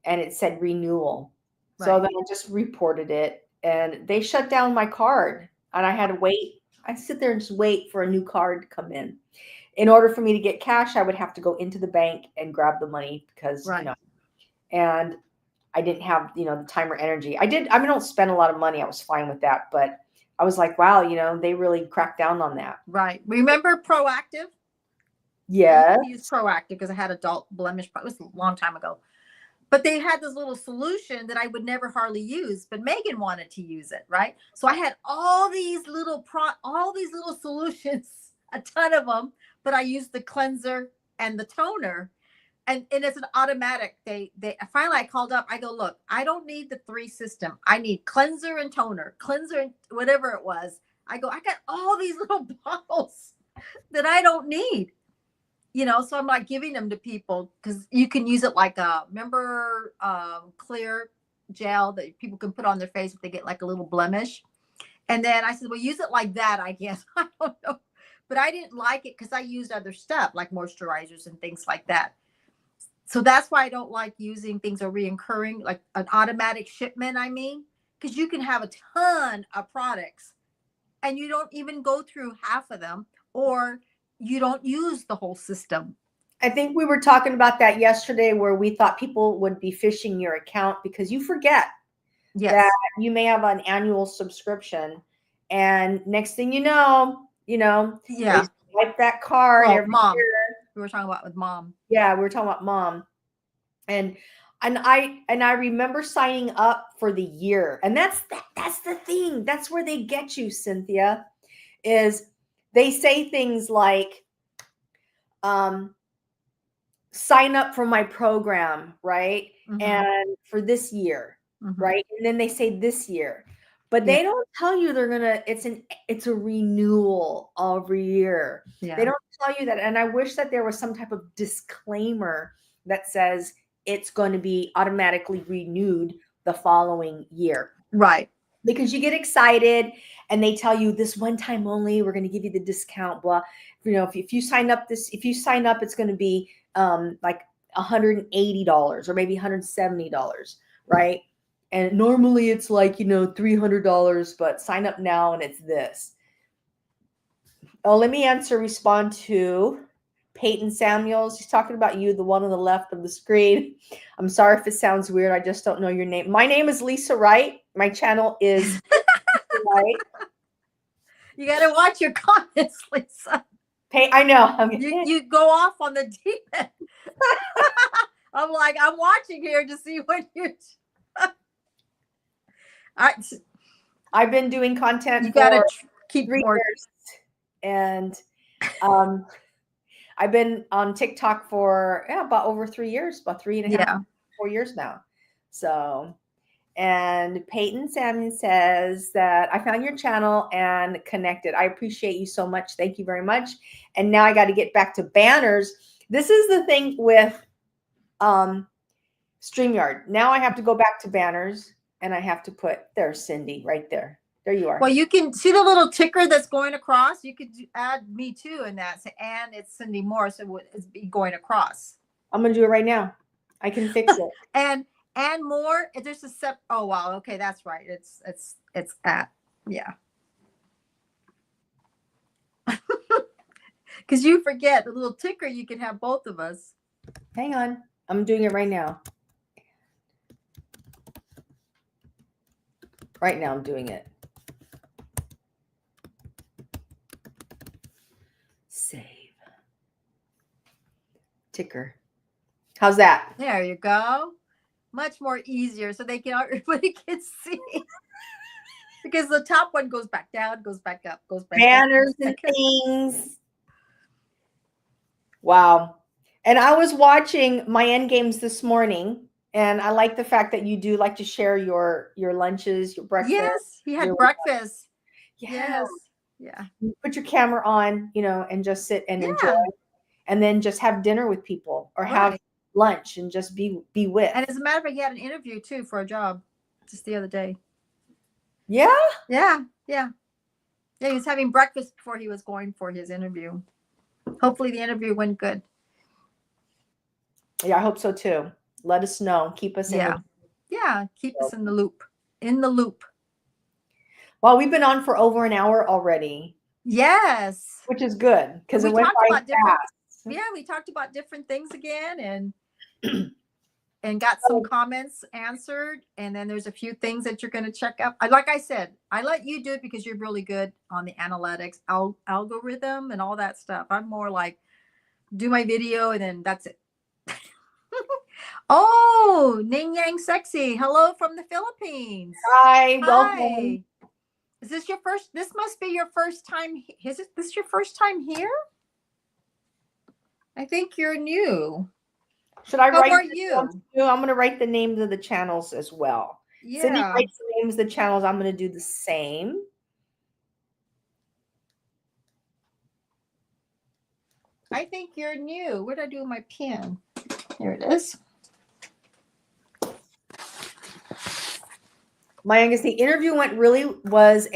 And it said renewal. Right. So then I just reported it, and they shut down my card, and I had to wait. I sit there and just wait for a new card to come in. In order for me to get cash, I would have to go into the bank and grab the money because, right. And I didn't have, the time or energy. I don't spend a lot of money. I was fine with that. But I was like, wow, they really cracked down on that. Right. Remember Proactive? Yeah. I used Proactive because I had adult blemish. It was a long time ago. But they had this little solution that I would never hardly use, but Megan wanted to use it, right? So I had all these little solutions, a ton of them, but I used the cleanser and the toner. And it's an automatic. They finally, I called up. I go, look, I don't need the 3 system. I need cleanser and toner, cleanser and whatever it was. I go, I got all these little bottles that I don't need. So I'm like giving them to people because you can use it like clear gel that people can put on their face if they get like a little blemish. And then I said, well, use it like that, I guess. I don't know. But I didn't like it because I used other stuff like moisturizers and things like that. So that's why I don't like using things that are reoccurring, like an automatic shipment, because you can have a ton of products and you don't even go through half of them, or you don't use the whole system. I think we were talking about that yesterday, where we thought people would be phishing your account because you forget that you may have an annual subscription, and next thing you know, they swipe that card. Well, mom. Year. We were talking about with mom. Yeah, we were talking about mom, and I remember signing up for the year, and that's the thing. That's where they get you, Cynthia. Is they say things like, sign up for my program, right? Mm-hmm. And for this year, mm-hmm. right? And then they say this year. but they don't tell you it's a renewal every year. Yeah. They don't tell you that. And I wish that there was some type of disclaimer that says it's going to be automatically renewed the following year. Right. Because you get excited and they tell you this one time only, we're going to give you the discount, blah. If you sign up, it's going to be like $180 or maybe $170, right? And normally it's like, $300, but sign up now and it's this. Oh, let me respond to Peyton Samuels. He's talking about you, the one on the left of the screen. I'm sorry if it sounds weird. I just don't know your name. My name is Lisa Wright. My channel is Lisa Wright. You got to watch your comments, Lisa. I know. You go off on the deep end. I'm like, I'm watching here to see what you. I've been doing content. You got to keep 3 years, and I've been on TikTok for about over 3 years, about 3.5, 4 years now. So, and Peyton Salmon says that I found your channel and connected. I appreciate you so much. Thank you very much. And now I got to get back to banners. This is the thing with StreamYard. Now I have to go back to banners and I have to put, there's Cindy right there. There you are. Well, you can see the little ticker that's going across. You could add me too in that. And it's Cindy Moore, so it's be going across. I'm going to do it right now. I can fix it. and more. There's a step. Oh wow. Okay, that's right. It's at Because you forget the little ticker. You can have both of us. Hang on. I'm doing it right now. Right now I'm doing it. Save. Ticker. How's that? There you go. Much more easier so everybody can see. Because the top one goes back down, goes back up, goes back banners down. And things. Wow. And I was watching my end games this morning, and I like the fact that you do like to share your lunches, your breakfast. Yes, he had breakfast. Yes. Yeah. You put your camera on, and just sit and enjoy, and then just have dinner with people or have lunch and just be with. And as a matter of fact, he had an interview too for a job just the other day. Yeah. Yeah. He was having breakfast before he was going for his interview. Hopefully the interview went good. Yeah, I hope so too. Let us know. Keep us in. Keep us in the loop. Well, we've been on for over an hour already. Yes. Which is good because we it went by fast. Yeah, we talked about different things again and got some comments answered. And then there's a few things that you're going to check out. Like I said, I let you do it because you're really good on the analytics, algorithm and all that stuff. I'm more like do my video and then that's it. Oh, Ning Yang Sexy. Hello from the Philippines. Hi, welcome. Is this your first? This must be your first time. Is this your first time here? I think you're new. Should I write? How are you? I'm going to write the names of the channels as well. Yeah. Cindy writes the names of the channels. I'm going to do the same. I think you're new. What did I do with my pen? Here it is. My youngest, the interview was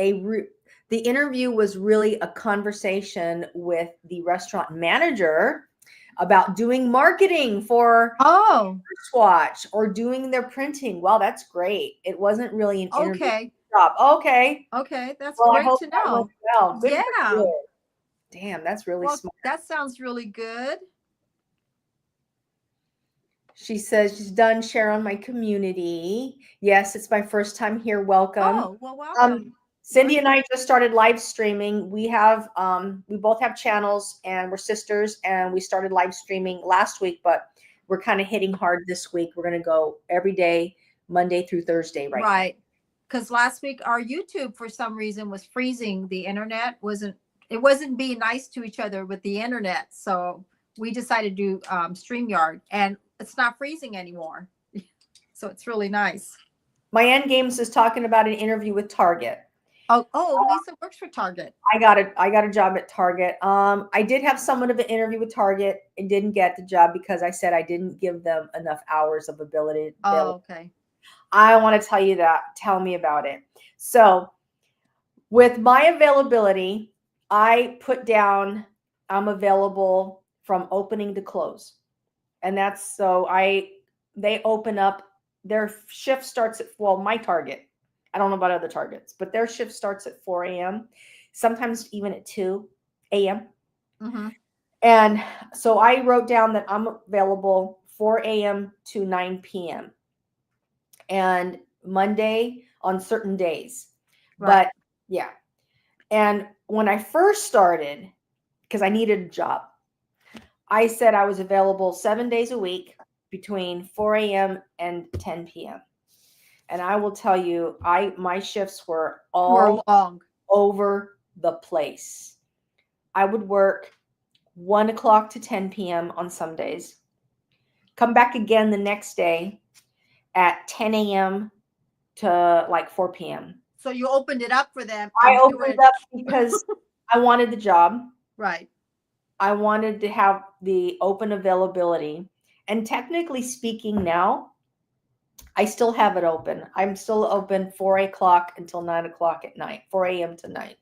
really a conversation with the restaurant manager about doing marketing for Swatch or doing their printing. Well, that's great. It wasn't really an interview job. Okay, that's great to know. Well. Good for you. Damn, that's really smart. That sounds really good. She says she's done share on my community. Yes, it's my first time here. Welcome. Oh, well, welcome. Cindy and I just started live streaming. We both have channels and we're sisters, and we started live streaming last week, but we're kind of hitting hard this week. We're going to go every day, Monday through Thursday right now. Because last week our YouTube for some reason was freezing. The internet wasn't being nice to each other with the internet. So we decided to do StreamYard, and it's not freezing anymore. So it's really nice. My end games is talking about an interview with Target. Oh, Lisa works for Target. I got a job at Target. I did have somewhat of an interview with Target and didn't get the job because I said I didn't give them enough hours of ability. Oh, okay. I want to tell you that. Tell me about it. So with my availability, I put down I'm available from opening to close. And that's so they open up, their shift starts at, well, my Target. I don't know about other Targets, but their shift starts at 4 a.m., sometimes even at 2 a.m. Mm-hmm. And so I wrote down that I'm available 4 a.m. to 9 p.m. and Monday on certain days. Right. But yeah. And when I first started, because I needed a job, I said I was available 7 days a week between 4 a.m. and 10 p.m. And I will tell you, my shifts were all long over the place. I would work 1 o'clock to 10 p.m. on some days, come back again the next day at 10 a.m. to like 4 p.m. So you opened it up for them. I opened it up because I wanted the job. Right. I wanted to have the open availability. And technically speaking now, I still have it open. I'm still open 4 o'clock until 9 o'clock at night, 4 a.m. to night.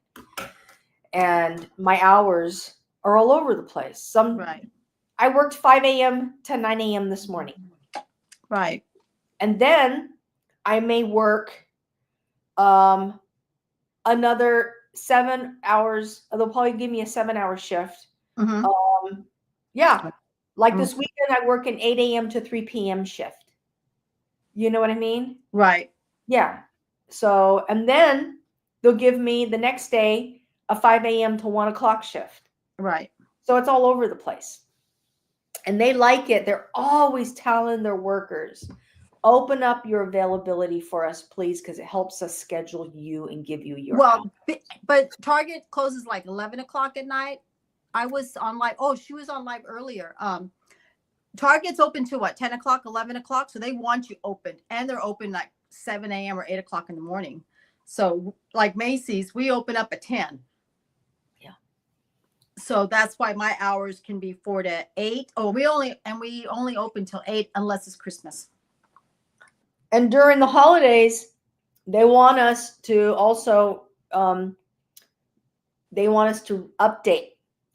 And my hours are all over the place. Right. I worked 5 a.m. to 9 a.m. this morning. Right. And then I may work another 7 hours. They'll probably give me a 7-hour shift. Mm-hmm. Yeah. Like this weekend, I work an 8 a.m. to 3 p.m. shift. You know what I mean? Right. Yeah. So, and then they'll give me the next day a 5 a.m. to 1 o'clock shift. Right. So it's all over the place. And they like it. They're always telling their workers, open up your availability for us, please, because it helps us schedule you and give you your Well, but Target closes like 11 o'clock at night. I was on live. Oh, she was on live earlier. Target's open to what, 10 o'clock, 11 o'clock. So they want you open, and they're open like 7 a.m. or 8 o'clock in the morning. So like Macy's, we open up at 10. Yeah. So that's why my hours can be 4 to 8. Oh, we only open till 8 unless it's Christmas. And during the holidays, they want us to also, they want us to update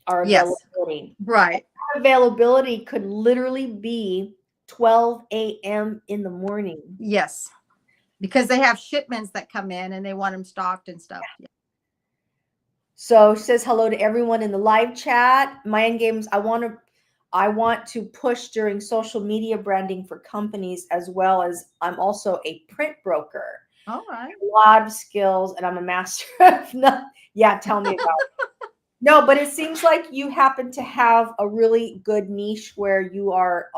our availability. Right. Availability could literally be 12 a.m. in the morning. Yes. Because they have shipments that come in and they want them stocked and stuff. Yeah. So she says hello to everyone in the live chat. My end games, I want to push during social media branding for companies, as well as I'm also a print broker. All right. A lot of skills, and I'm a master of none. Yeah, tell me about it. No, but it seems like you happen to have a really good niche where you are,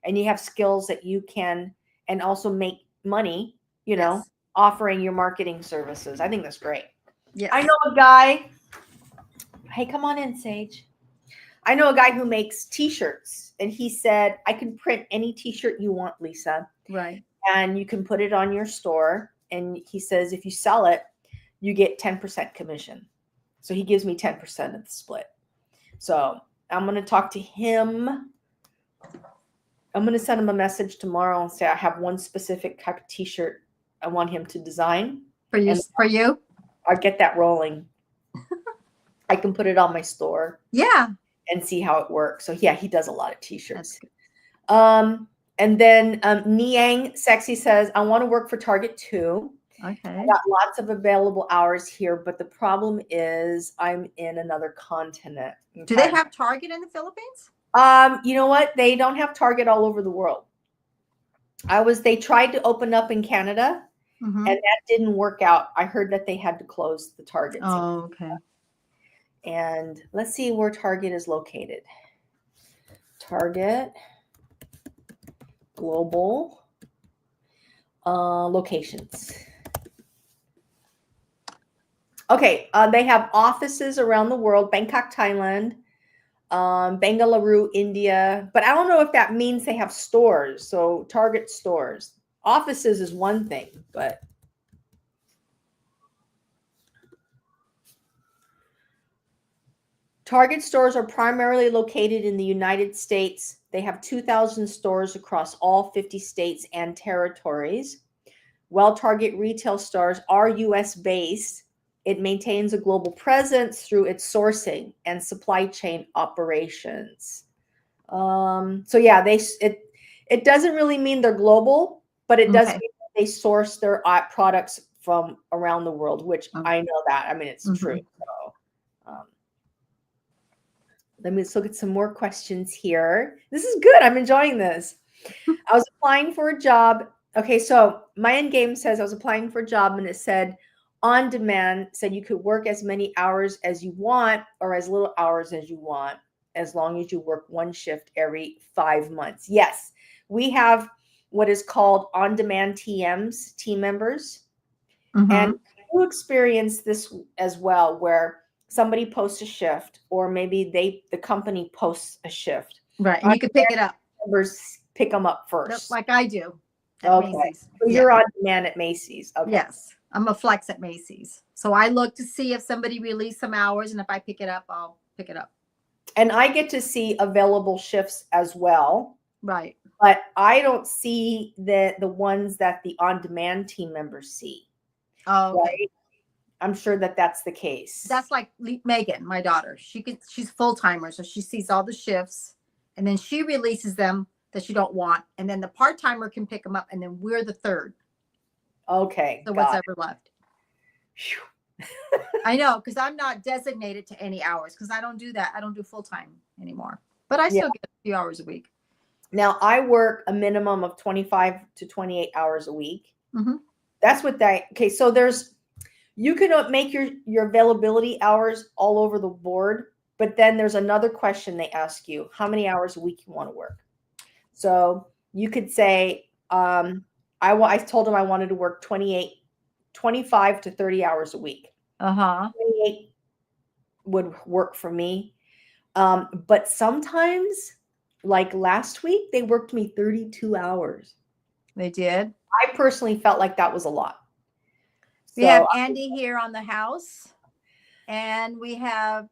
and you have skills that you can, and also make money, you know, offering your marketing services. I think that's great. Yes. I know a guy. Hey, come on in, Sage. I know a guy who makes t-shirts, and he said, I can print any t-shirt you want, Lisa. Right. And you can put it on your store. And he says, if you sell it, you get 10% commission. So he gives me 10% of the split. So I'm going to talk to him. I'm going to send him a message tomorrow and say, I have one specific type of t-shirt I want him to design. For you? I'll get that rolling. I can put it on my store. Yeah. And see how it works. So yeah, he does a lot of t-shirts. And then Niang Sexy says, I want to work for Target too. Okay. I got lots of available hours here, but the problem is I'm in another continent. Do they have Target in the Philippines? You know what? They don't have Target all over the world. They tried to open up in Canada, and that didn't work out. I heard that they had to close the Targets. Oh, okay. And let's see where Target is located. Target global locations. Okay, they have offices around the world: Bangkok, Thailand, Bengaluru, India. But I don't know if that means they have stores. So Target stores. Offices is one thing, but Target stores are primarily located in the United States. They have 2,000 stores across all 50 states and territories. While Target retail stores are US based, it maintains a global presence through its sourcing and supply chain operations. So yeah, it doesn't really mean they're global, but it does Okay. mean that they source their products from around the world, which Okay. I know that. I mean, it's Mhm. true. So, let's look at some more questions here. This is good. I'm enjoying this. I was applying for a job. Okay, so my end game says I was applying for a job and it said on demand, said you could work as many hours as you want or as little hours as you want, as long as you work one shift every 5 months. Yes, we have what is called on demand TMs, team members. Mhm. And you experience this as well, where somebody posts a shift, or maybe the company posts a shift. Right. And you can pick it up Members pick them up first. like I do at Okay. Macy's. So Yeah. you're on demand at Macy's. Okay. Yes. I'm a flex at Macy's. So I look to see if somebody released some hours, and if I pick it up, I'll pick it up. And I get to see available shifts as well, Right. but I don't see the ones that the on-demand team members see. Oh, okay. Right? I'm sure that that's the case. That's like Megan, my daughter. She's full timer, so she sees all the shifts, and then she releases them that she don't want, and then the part timer can pick them up, and then we're the third. Okay. So got what's it. ever left? Phew. I know, because I'm not designated to any hours, because I don't do that. I don't do full time anymore, but I still get a few hours a week. Now I work a minimum of 25 to 28 hours a week. Mhm. That's what okay. So you can make your availability hours all over the board, but then there's another question they ask you: how many hours a week you want to work. So you could say, I told them I wanted to work 25 to 30 hours a week. 28 would work for me. But sometimes, like last week, they worked me 32 hours. They did. I personally felt like that was a lot. We have Andy here on the house, and we have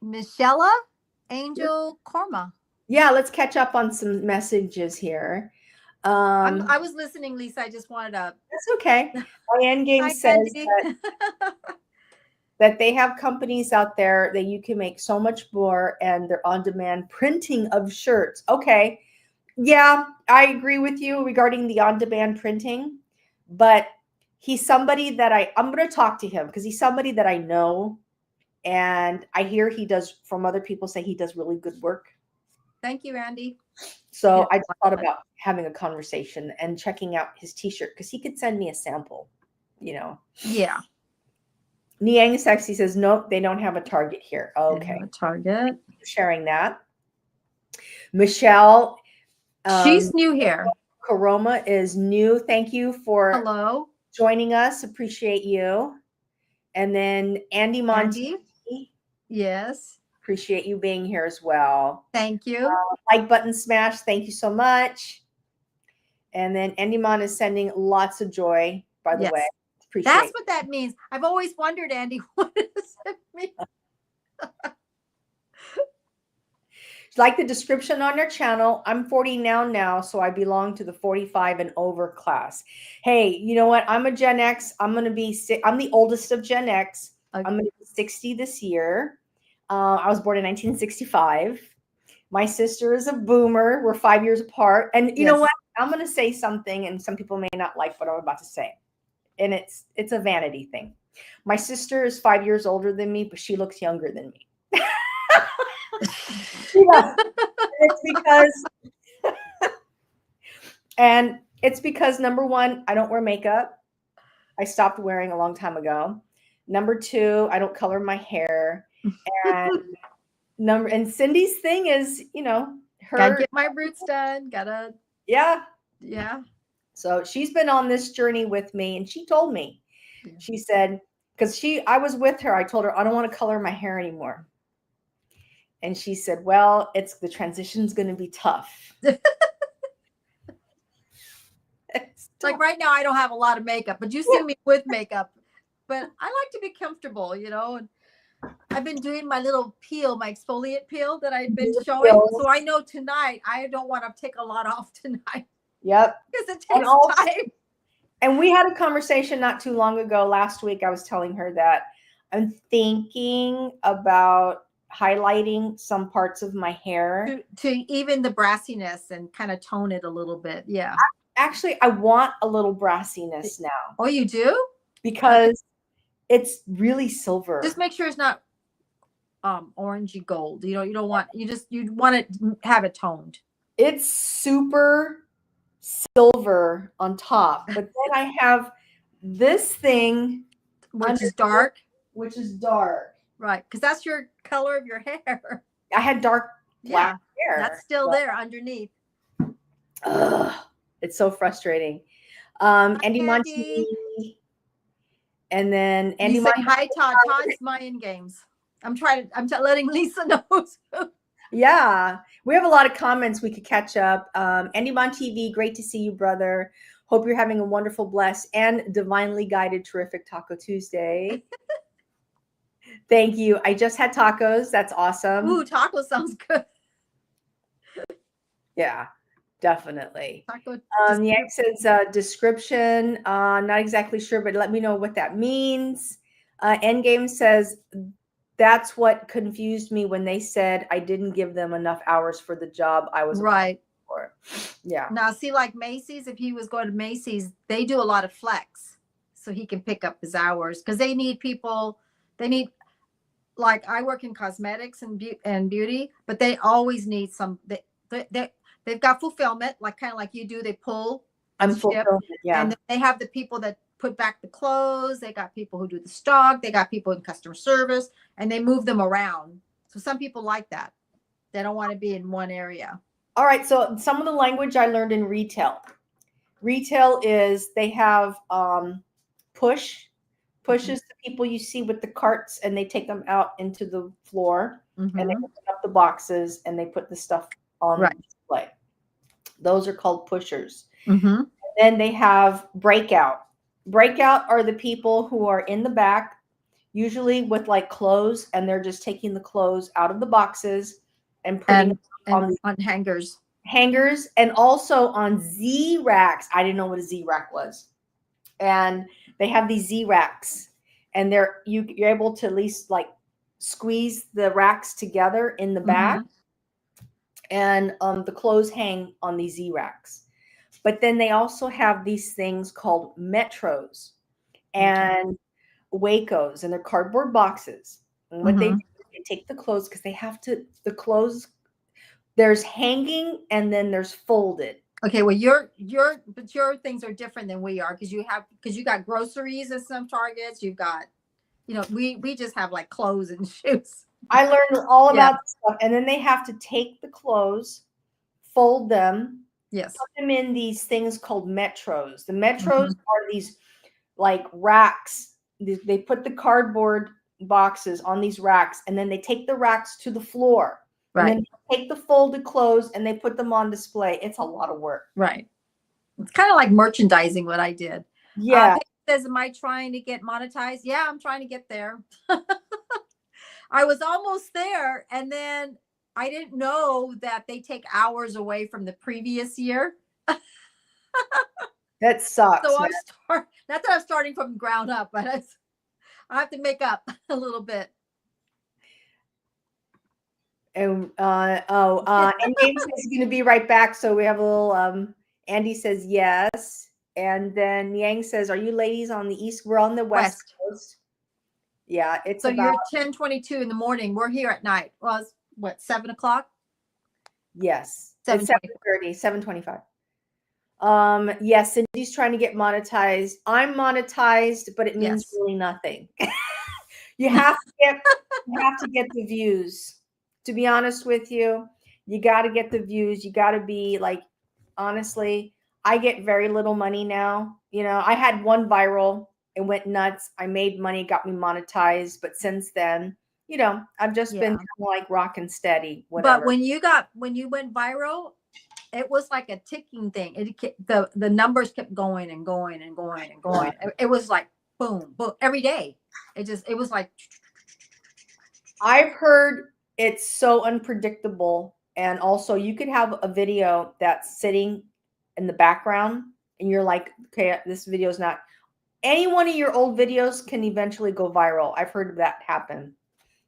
Michelle Angel Korma. Yeah, let's catch up on some messages here. I was listening, Lisa. I just wanted to. That's okay. My end game Hi, says Andy. that they have companies out there that you can make so much more, and they're on-demand printing of shirts. Okay. Yeah, I agree with you regarding the on-demand printing, but he's somebody that I'm going to talk to him because he's somebody that I know, and I hear he does, from other people say he does really good work. Thank you, Andy. So I just thought about having a conversation and checking out his t-shirt because he could send me a sample, Yeah. Niang Sexy says, nope, they don't have a Target here. Okay. A Target. Sharing that. Michelle. She's new here. Karoma is new. Thank you for joining us. Appreciate you. And then Andy Monti. Yes. Appreciate you being here as well. Thank you. Like button smash. Thank you so much. And then Andy Mon is sending lots of joy, by the way. Appreciate That's what that means. I've always wondered, Andy, what does it mean? Like the description on our channel, I'm 40 now, so I belong to the 45 and over class. Hey, you know what? I'm a Gen X. I'm the oldest of Gen X. Okay. I'm going to be 60 this year. I was born in 1965. My sister is a boomer. We're 5 years apart. And you know what? I'm going to say something, and some people may not like what I'm about to say. And it's a vanity thing. My sister is 5 years older than me, but she looks younger than me. Yeah. It's because number one, I don't wear makeup. I stopped wearing a long time ago. Number two, I don't color my hair. And Cindy's thing is, gotta get my roots done. Yeah. So she's been on this journey with me, and she told me, she said, because I was with her, I told her I don't want to color my hair anymore. And she said, well, the transition's going to be tough. Like right now, I don't have a lot of makeup, but you see me with makeup. But I like to be comfortable, you know. And I've been doing my little peel, my exfoliate peel that I've been showing. So I know tonight I don't want to take a lot off tonight. Yep. Because it And takes also, time. and we had a conversation not too long ago. Last week, I was telling her that I'm thinking about highlighting some parts of my hair. To even the brassiness and kind of tone it a little bit. Yeah. Actually, I want a little brassiness now Oh, you do? because it's really silver. Just make sure it's not orangey gold. You don't want, you want it to have it toned. It's super silver on top, but then I have this thing Which is dark. which is dark. Right. Because that's your color of your hair. I had dark black hair. That's still there underneath. Ugh, it's so frustrating. Andy Andy. Monti, and then Andy Lisa, Monti. hi Todd. Todd's Mayan Games. I'm letting Lisa know. Yeah, we have a lot of comments we could catch up. Andy Mon TV, great to see you, brother. Hope you're having a wonderful, blessed, and divinely guided, terrific Taco Tuesday. Thank you. I just had tacos. That's awesome. Ooh, taco sounds good. Yeah, definitely. Taco. Yank says description. Not exactly sure, but let me know what that means. Endgame says that's what confused me when they said I didn't give them enough hours for the job I was right for. Yeah. Now, see, like Macy's, if he was going to Macy's, they do a lot of flex, so he can pick up his hours because they need people. They need, like, I work in cosmetics and beauty, but they always need some. They've got fulfillment, like kind of like you do. They pull. I'm fulfillment. Yeah. And they have the people that put back the clothes. They got people who do the stock. They got people in customer service, and they move them around. So some people like that. They don't want to be in one area. All right. So some of the language I learned in retail. Retail is they have pushes the people you see with the carts, and they take them out into the floor, and they open up the boxes, and they put the stuff on display. Those are called pushers. Then they have breakout. Breakout are the people who are in the back, usually with like clothes, and they're just taking the clothes out of the boxes and putting on hangers. Hangers, and also on Z racks. I didn't know what a Z rack was. And they have these Z racks, and you're able to at least like squeeze the racks together in the back, and the clothes hang on these Z racks. But then they also have these things called metros and Wacos, and they're cardboard boxes. And what they do is they take the clothes, because they have to, the clothes, there's hanging and then there's folded. Okay, well, your things are different than we are, because you got groceries at some Targets. You've got, we just have like clothes and shoes. I learned all about this stuff, and then they have to take the clothes, fold them, yes, put them in these things called metros. The metros are these like racks. They put the cardboard boxes on these racks, and then they take the racks to the floor. Right. And then they take the folded clothes and they put them on display. It's a lot of work. Right. It's kind of like merchandising, what I did. Yeah. Says, am I trying to get monetized? Yeah, I'm trying to get there. I was almost there, and then I didn't know that they take hours away from the previous year. That sucks. So not that I'm starting from the ground up, but I have to make up a little bit. And Endgame says he's going to be right back. So we have a little. Andy says yes, and then Yang says, "Are you ladies on the east? We're on the west coast." Yeah, it's so about, you're 10:22 in the morning. We're here at night. Well, it's what, 7 o'clock? Yes, 7:30, 7:25. Yes, Cindy's trying to get monetized. I'm monetized, but it means really nothing. You have to get the views. To be honest with you, you got to get the views. You got to be like, honestly, I get very little money now. I had one viral. It went nuts. I made money, got me monetized. But since then, I've just been kind of like rock and steady. Whatever. But when you went viral, it was like a ticking thing. The numbers kept going and going and going and going. It was like boom, boom every day. It was like I've heard it's so unpredictable. And also, you could have a video that's sitting in the background, and you're like, okay, this video is not. Any one of your old videos can eventually go viral. I've heard that happen.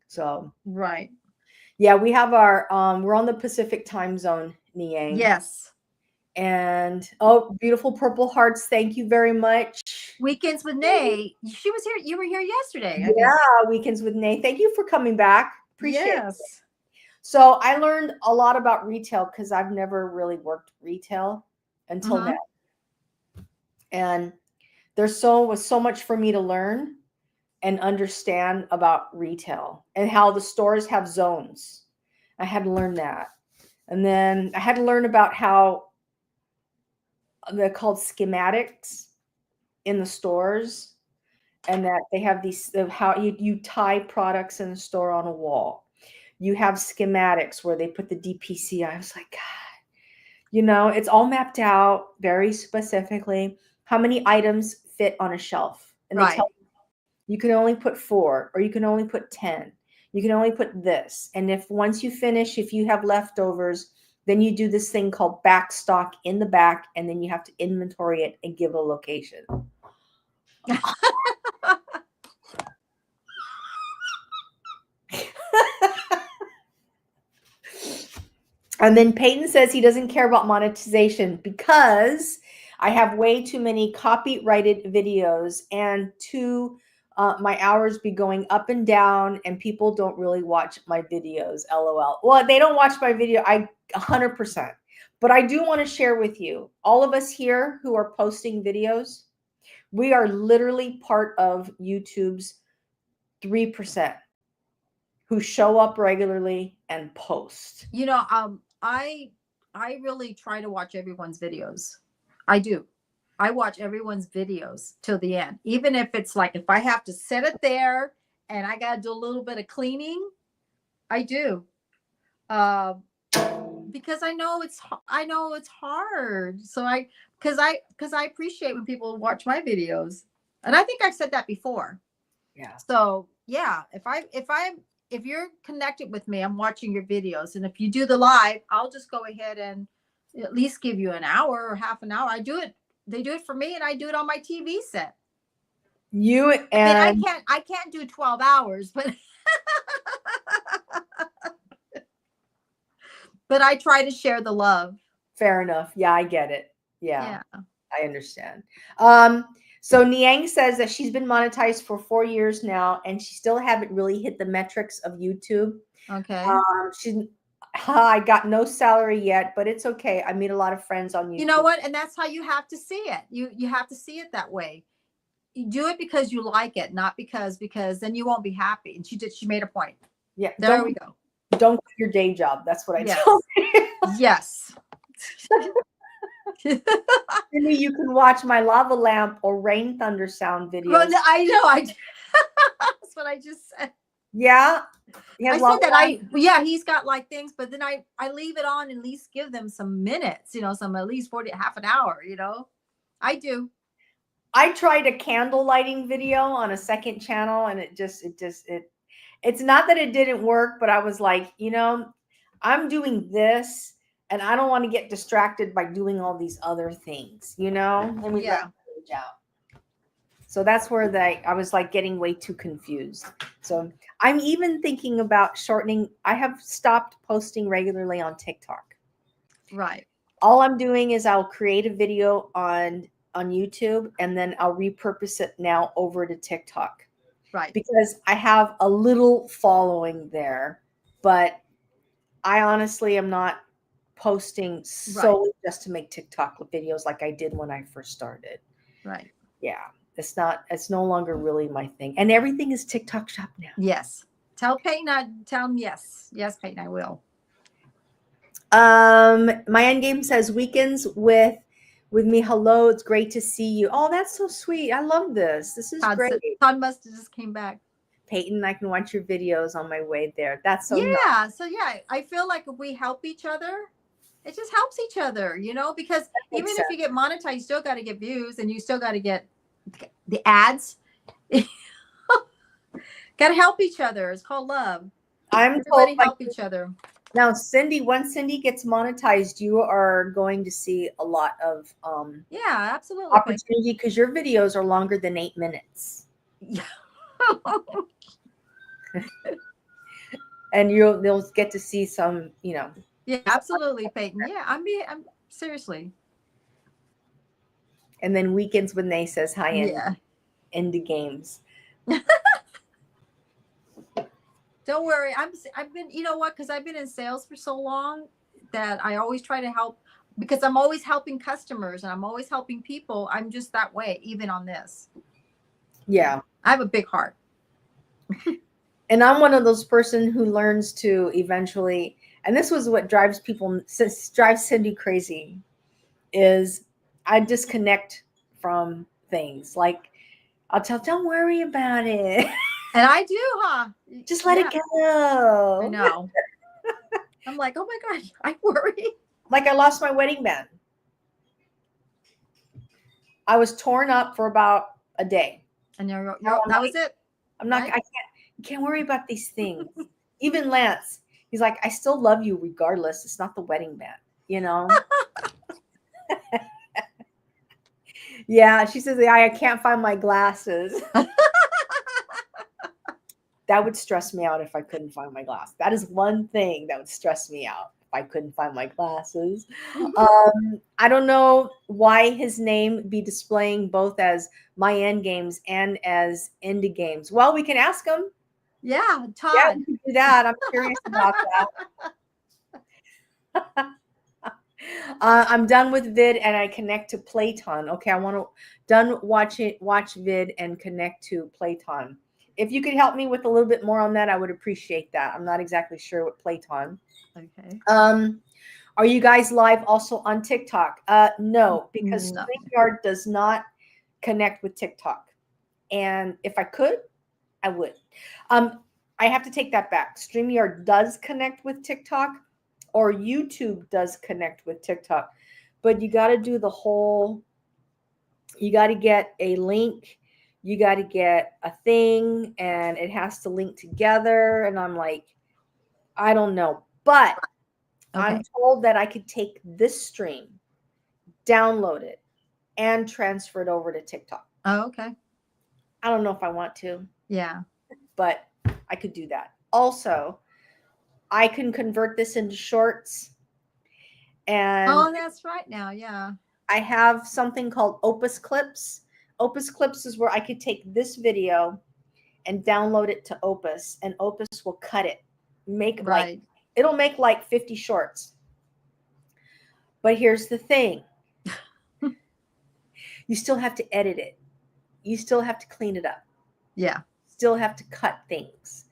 So, right. yeah, we have our, we're on the Pacific time zone, Niang. Yes. And, oh, beautiful purple hearts. Thank you very much. Weekends with Nay. She was here. You were here yesterday. Yeah, Weekends with Nay. Thank you for coming back. Appreciate it. Yes. So I learned a lot about retail because I've never really worked retail until now. And was so much for me to learn and understand about retail and how the stores have zones. I had to learn that. And then I had to learn about how they're called schematics in the stores, and that they have these of how you tie products in the store on a wall. You have schematics where they put the DPC. I was like, God, it's all mapped out very specifically. How many items fit on a shelf? And they tell you can only put 4, or you can only put 10. You can only put this. And once you finish, if you have leftovers, then you do this thing called back stock in the back, and then you have to inventory it and give a location. And then Peyton says he doesn't care about monetization because I have way too many copyrighted videos, and my hours be going up and down, and people don't really watch my videos. LOL. Well, they don't watch my video. 100%. But I do want to share with you, all of us here who are posting videos, we are literally part of YouTube's 3% who show up regularly and post. I really try to watch everyone's videos. I do. I watch everyone's videos till the end. Even if it's like, if I have to set it there and I got to do a little bit of cleaning, I do. Because I know it's hard. So because I appreciate when people watch my videos. And I think I've said that before. Yeah. So yeah, if you're connected with me, I'm watching your videos. And if you do the live, I'll just go ahead and at least give you an hour or half an hour. They do it for me, and I do it on my TV set. I can't do 12 hours, but but I try to share the love. Fair enough. Yeah, I get it. Yeah. I understand. So Niang says that she's been monetized for 4 years now, and she still haven't really hit the metrics of YouTube. Okay. I got no salary yet, but it's okay. I meet a lot of friends on YouTube. You know what? And that's how you have to see it. You have to see it that way. You do it because you like it, not because then you won't be happy. And she made a point. Yeah. There we go. Don't quit your day job. That's what I tell you. Yes. You can watch my lava lamp or rain thunder sound videos. Well, I know. That's what I just said. Yeah. I said that he's got like things, but then I leave it on and at least give them some minutes, some at least 40, half an hour, I do. I tried a candle lighting video on a second channel, and it's not that it didn't work, but I was like, I'm doing this, and I don't want to get distracted by doing all these other things, Let me out. So that's where I was like getting way too confused. So I'm even thinking about shortening. I have stopped posting regularly on TikTok. Right. All I'm doing is I'll create a video on YouTube, and then I'll repurpose it now over to TikTok. Right. Because I have a little following there, but I honestly am not posting solely just to make TikTok videos like I did when I first started. Right. Yeah. It's no longer really my thing. And everything is TikTok shop now. Yes. Tell him yes. Yes, Peyton, I will. My end game says weekends with me. Hello, it's great to see you. Oh, that's so sweet. I love this. This is great. Todd must have just came back. Peyton, I can watch your videos on my way there. That's so nice. So I feel like if we help each other, it just helps each other, because makes even if you get monetized, you still got to get views and you still got to get the ads. Got to help each other. It's called love. I'm Everybody told, like, help each other. now, Cindy, once Cindy gets monetized, you are going to see a lot of Yeah, absolutely. opportunity because your videos are longer than 8 minutes. Yeah. And they'll get to see some, Yeah, absolutely, Peyton. Yeah, I'm seriously. and then weekends when they says hi Yeah. into games. Don't worry. I've been, you know what? Because I've been in sales for so long that I always try to help, because I'm always helping customers and I'm always helping people. I'm just that way, even on this. Yeah. I have a big heart. And I'm one of those person who learns to eventually, and this was what drives Cindy crazy, is I disconnect from things. Like I'll don't worry about it. And I do, huh? Just let it go. I know. I'm like, oh my gosh, I worry. Like I lost my wedding band. I was torn up for about a day. And that was it. I'm not, right? you can't worry about these things. Even Lance, he's like, I still love you regardless. It's not the wedding band, Yeah, she says, I can't find my glasses. That would stress me out if I couldn't find my glasses. That is one thing that would stress me out if I couldn't find my glasses. I don't know why his name be displaying both as my end games and as indie games. Well, we can ask him. Yeah, Todd. Yeah, we can do that. I'm curious about that. I'm done with vid and I connect to Playton. Okay, I want to watch vid and connect to Playton. If you could help me with a little bit more on that, I would appreciate that. I'm not exactly sure what Playton. Okay. Are you guys live also on TikTok? No, because No. StreamYard does not connect with TikTok. And if I could, I would. I have to take that back. StreamYard does connect with TikTok, or YouTube does connect with TikTok. But you got to do the whole, you got to get a link, you got to get a thing, and it has to link together. And I'm like, I don't know. But Okay. I'm told that I could take this stream, download it, and transfer it over to TikTok. Oh, okay. I don't know if I want to. Yeah. But I could do that. Also, I can convert this into shorts. And that's right now. Yeah. I have something called Opus Clips. Opus Clips is where I could take this video and download it to Opus, and Opus will cut it. It'll make like 50 shorts. But here's the thing. You still have to edit it. You still have to clean it up. Yeah. Still have to cut things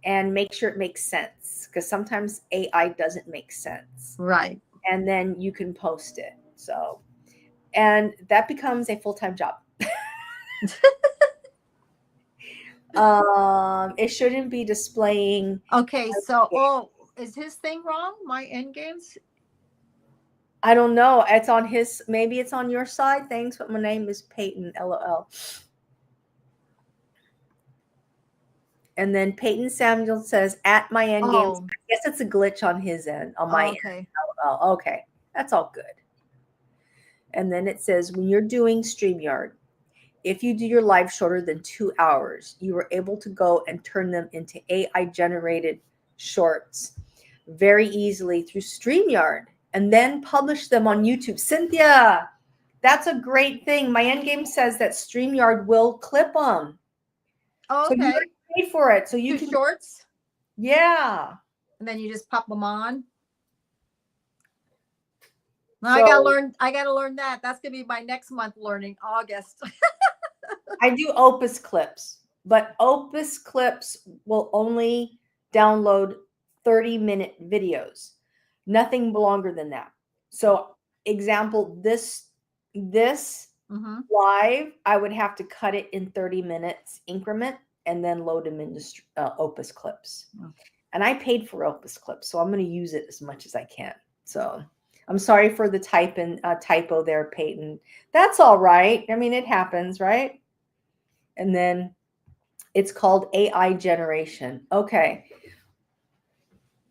and make sure it makes sense, because sometimes AI doesn't make sense. Right. And then you can post it. So, and that becomes a full-time job. It shouldn't be displaying. Okay. So, is his thing wrong? My end games? I don't know. It's on his, maybe it's on your side. Thanks, but my name is Peyton, LOL. And then Peyton Samuel says, at my end games. I guess it's a glitch on his end, on my end. LOL. Okay, that's all good. And then it says, when you're doing StreamYard, if you do your live shorter than 2 hours, you are able to go and turn them into AI-generated shorts very easily through StreamYard, and then publish them on YouTube. Cynthia, that's a great thing. My endgame says that StreamYard will clip them. Oh, okay. So you pay for it. So you do can shorts. Yeah. And then you just pop them on. So, I gotta learn that. That's gonna be my next month learning, August. I do Opus Clips, but Opus Clips will only download 30-minute videos, nothing longer than that. So, example, this live, I would have to cut it in 30 minutes increment and then load them into Opus Clips. And I paid for Opus Clips, so I'm going to use it as much as I can. So I'm sorry for the typo there, Peyton. That's all right. I mean, it happens, right? And then it's called AI generation. Okay.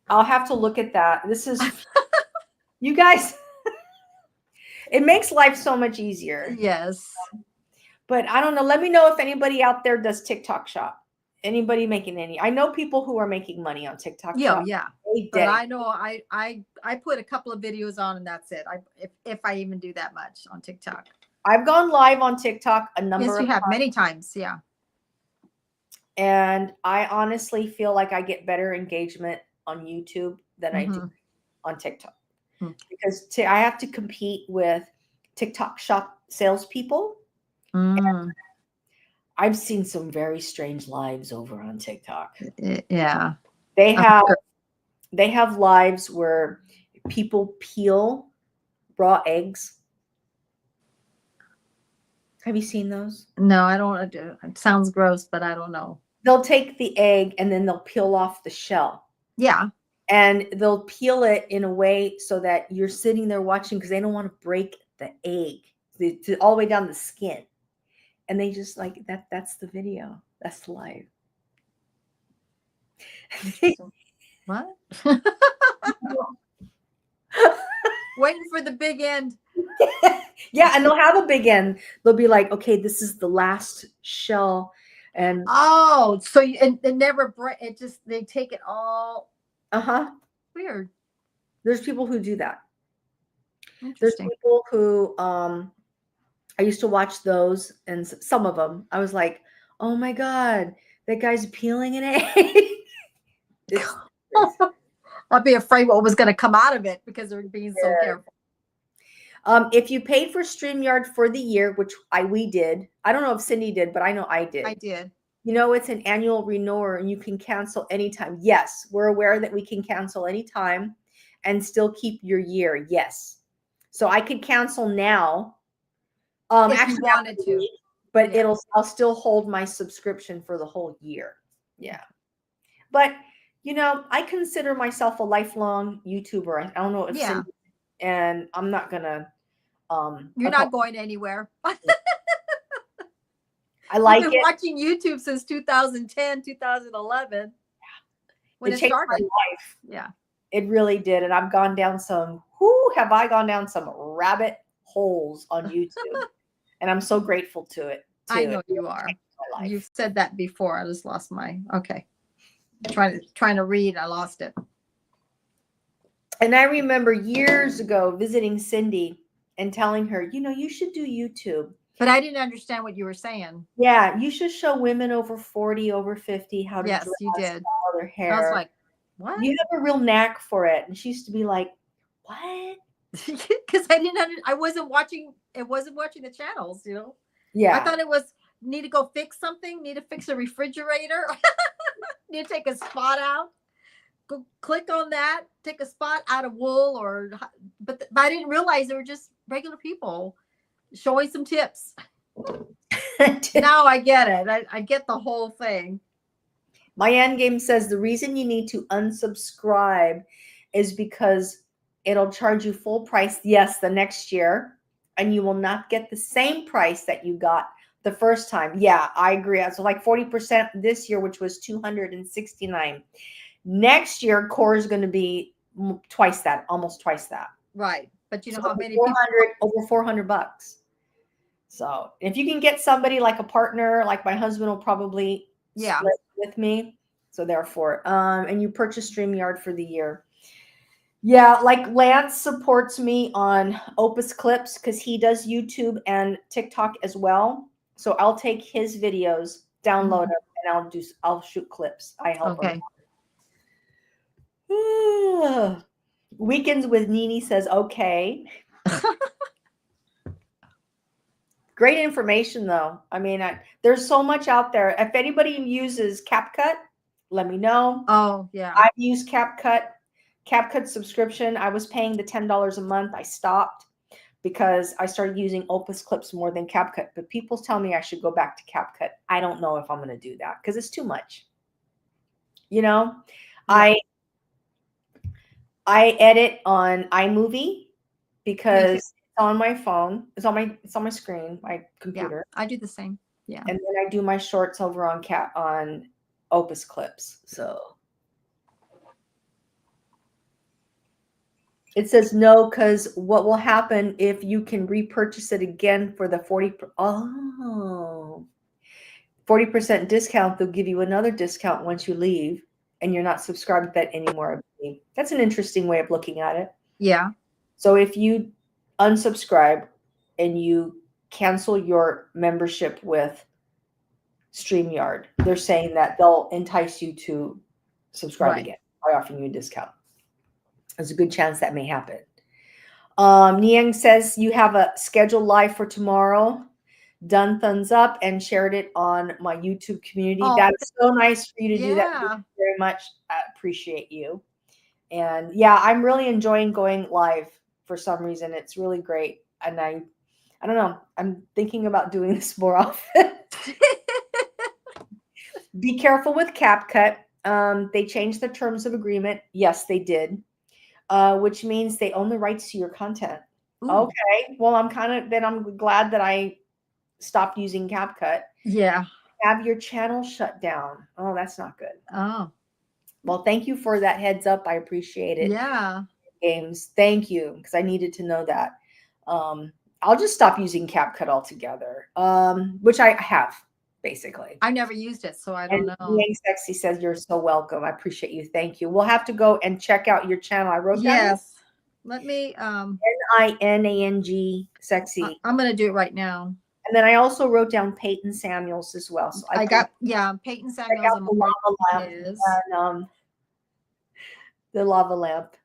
I'll have to look at that. This is, you guys, it makes life so much easier. Yes. But I don't know. Let me know if anybody out there does TikTok shop. Anybody making any? I know people who are making money on TikTok Yeah, shop. yeah. They But did. I know I put a couple of videos on and that's it. If I even do that much on TikTok. I've gone live on TikTok a number Yes, of you have times, many times. Yeah. and I honestly feel like I get better engagement on YouTube than I do Mhm. on TikTok Hmm. because I have to compete with TikTok shop salespeople. Mm. I've seen some very strange lives over on TikTok. Yeah. They I'm have sure. they have lives where people peel raw eggs. Have you seen those? No, I don't do it. Sounds gross, but I don't know. They'll take the egg and then they'll peel off the shell. Yeah. And they'll peel it in a way so that you're sitting there watching because they don't want to break the egg all the way down the skin. And they just like that. That's the video. That's the live. What? Waiting for the big end. Yeah, and they'll have a big end. They'll be like, okay, this is the last shell. And Oh, so it never break. It just they take it all. Weird. There's people who do that. There's Interesting. people who I used to watch those, and some of them I was like, oh my God, that guy's peeling an egg. It's I'd be afraid what was going to come out of it because they're being so careful. If you paid for StreamYard for the year, which we did, I don't know if Cindy did, but I know I did. I did. You know, it's an annual renewer and you can cancel anytime. Yes, we're aware that we can cancel anytime and still keep your year. Yes. So I could cancel now. If you wanted to. But Yeah. I'll still hold my subscription for the whole year. Yeah. But you know, I consider myself a lifelong YouTuber. I don't know if Yeah. Cindy, and I'm not gonna You're not going anywhere. I like You've been it. watching YouTube since 2010, 2011. When it changed my started. life. Yeah. It really did. And I've gone down have I gone down some rabbit holes on YouTube. And I'm so grateful to it. I know you are. You've said that before. I just lost okay. Trying to read, I lost it. And I remember years ago visiting Cindy and telling her, you know, you should do YouTube. But I didn't understand what you were saying. Yeah, you should show women over 40, over 50 how to dress, you did. style their hair. I was like, what? You have a real knack for it. And she used to be like, what? Because I wasn't watching the channels, you know. Yeah. I thought it was need to go fix something, need to fix a refrigerator, need to take a spot out. Go click on that, take a spot out of wool but I didn't realize they were just regular people showing some tips. Now I get it. I get the whole thing. My end game says the reason you need to unsubscribe is because it'll charge you full price, yes, the next year, and you will not get the same price that you got the first time. Yeah, I agree. So like 40% this year, which was $269. Next year, core is going to be twice that, almost twice that. Right. But you know so how many people over $400. So if you can get somebody like a partner, like my husband will probably split with me. So therefore, and you purchase StreamYard for the year. Yeah, like Lance supports me on Opus Clips because he does YouTube and TikTok as well. So I'll take his videos, download them, and I'll shoot clips. I help him. Weekends with Nini says, okay. Great information, though. I mean, there's so much out there. If anybody uses CapCut, let me know. Oh, yeah. I've used CapCut subscription. I was paying the $10 a month. I stopped because I started using Opus Clips more than CapCut. But people tell me I should go back to CapCut. I don't know if I'm going to do that because it's too much. You know, yeah. I edit on iMovie because it's on my phone. It's on my screen, my computer. I do the same. Yeah. And then I do my shorts over on Opus Clips. So it says no, because what will happen if you can repurchase it again for the 40% discount, they'll give you another discount once you leave and you're not subscribed to that anymore. I believe. That's an interesting way of looking at it. Yeah. So if you unsubscribe and you cancel your membership with StreamYard, they're saying that they'll entice you to subscribe again by offering you a discount. There's a good chance that may happen. Niang says you have a scheduled live for tomorrow. Done thumbs up and shared it on my YouTube community. Oh, That's so nice for you to do that. yeah. Thank you very much. I appreciate you. And yeah, I'm really enjoying going live for some reason. It's really great. And I don't know. I'm thinking about doing this more often. Be careful with CapCut. They changed the terms of agreement. Yes, they did. Which means they own the rights to your content. Ooh. Okay. Well, I'm glad that I stopped using CapCut. Yeah. Have your channel shut down. Oh, that's not good. Oh. Well, thank you for that heads up. I appreciate it. Yeah. Games. Thank you, because I needed to know that. I'll just stop using CapCut altogether, which I have, basically. I never used it, so I don't know. Yang Sexy says you're so welcome. I appreciate you. Thank you. We'll have to go and check out your channel. I wrote down. Yes. Let me Ninang Sexy. I'm gonna do it right now. And then I also wrote down Peyton Samuels as well. So I got Peyton Samuels the lava lamp and the lava lamp.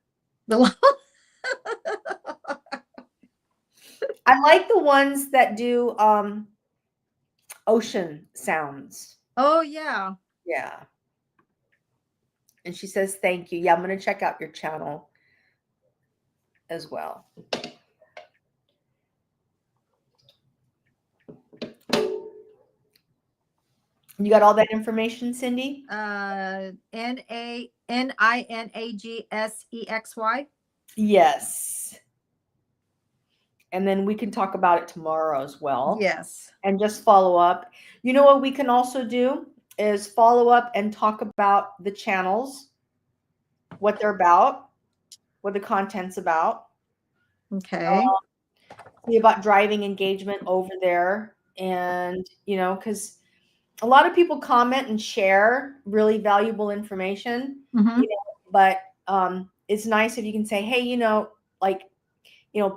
I like the ones that do ocean sounds. Oh yeah. Yeah. And she says thank you. Yeah, I'm gonna check out your channel as well. You got all that information, Cindy? NINAGSEXY. Yes. And then we can talk about it tomorrow as well. Yes. And just follow up. You know what we can also do is follow up and talk about the channels, what they're about, what the content's about. Okay. See about driving engagement over there. And, because a lot of people comment and share really valuable information, but it's nice if you can say, hey,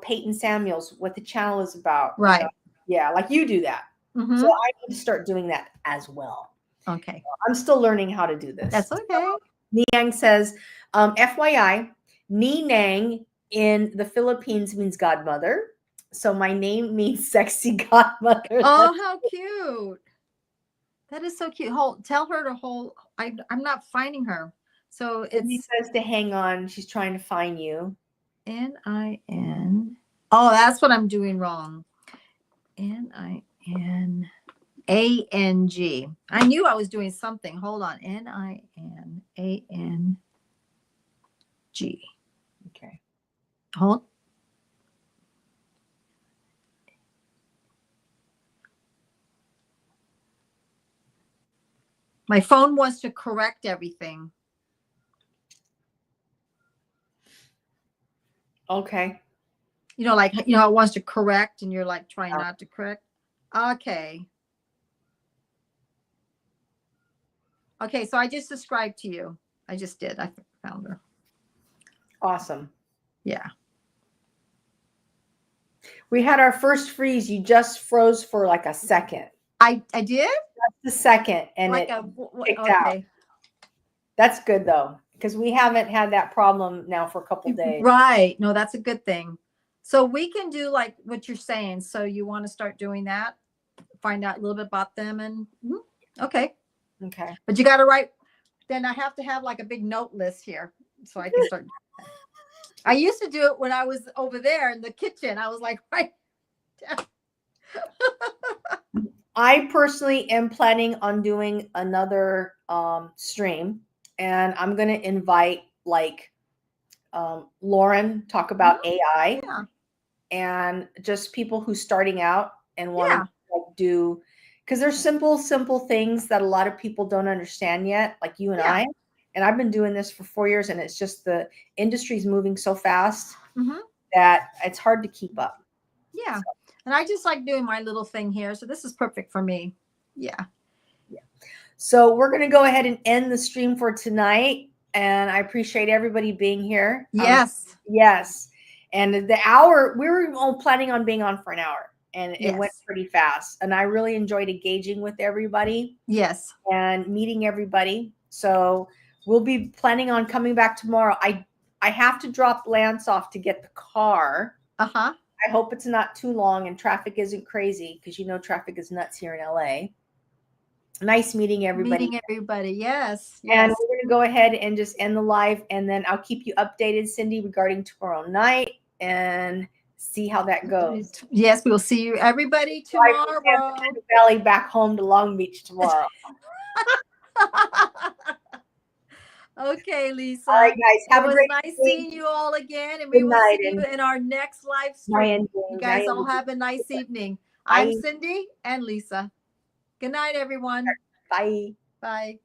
Peyton Samuels, what the channel is about. Right. Yeah, like you do that. Mm-hmm. So I need to start doing that as well. Okay. I'm still learning how to do this. That's okay. Niang says, FYI, Ninang in the Philippines means godmother. So my name means sexy godmother. Oh, how cute. That is so cute. Tell her to hold. I'm not finding her. So He says to hang on. She's trying to find you. NIN. Oh, that's what I'm doing wrong. NINANG. I knew I was doing something. Hold on. NINANG. Okay. Hold. My phone wants to correct everything. Okay. It wants to correct and you're like trying not to correct. Okay. Okay, so I just subscribed to you. I just did. I found her. Awesome. Yeah. We had our first freeze. You just froze for like a second. I did? That's the second. And like kicked out. That's good though, because we haven't had that problem now for a couple of days. Right. No, that's a good thing. So we can do like what you're saying. So you want to start doing that, find out a little bit about them and okay. Okay. But you got to write. Then I have to have like a big note list here so I can start. I used to do it when I was over there in the kitchen. I was like, right. I personally am planning on doing another stream, and I'm going to invite Lauren, talk about AI. Yeah. and just people who's starting out and want Yeah. to like, do, because there's simple things that a lot of people don't understand yet, like you and Yeah. I. And I've been doing this for 4 years, and it's just the industry's moving so fast that it's hard to keep up. Yeah. And I just like doing my little thing here. So this is perfect for me. Yeah. So we're going to go ahead and end the stream for tonight. And I appreciate everybody being here. Yes. Yes. And the hour, we were all planning on being on for an hour, and it went Yes. pretty fast. And I really enjoyed engaging with everybody Yes. and meeting everybody. So we'll be planning on coming back tomorrow. I have to drop Lance off to get the car. Uh-huh. I hope it's not too long and traffic isn't crazy, because you know traffic is nuts here in LA. Nice meeting everybody. Meeting everybody. Yes. And Yes. we're going to go ahead and just end the live, and then I'll keep you updated, Cindy, regarding tomorrow night and see how that goes. Yes, we will see you everybody Drive from tomorrow. San Valley back home to Long Beach tomorrow. Okay, Lisa. All right, guys. Have It a was great nice day. seeing you all again, and we Good will night, see you and in our next live Ryan, stream. You James, guys Ryan. all have a nice evening. Bye. I'm Cindy and Lisa. Good night, everyone. Bye. Bye.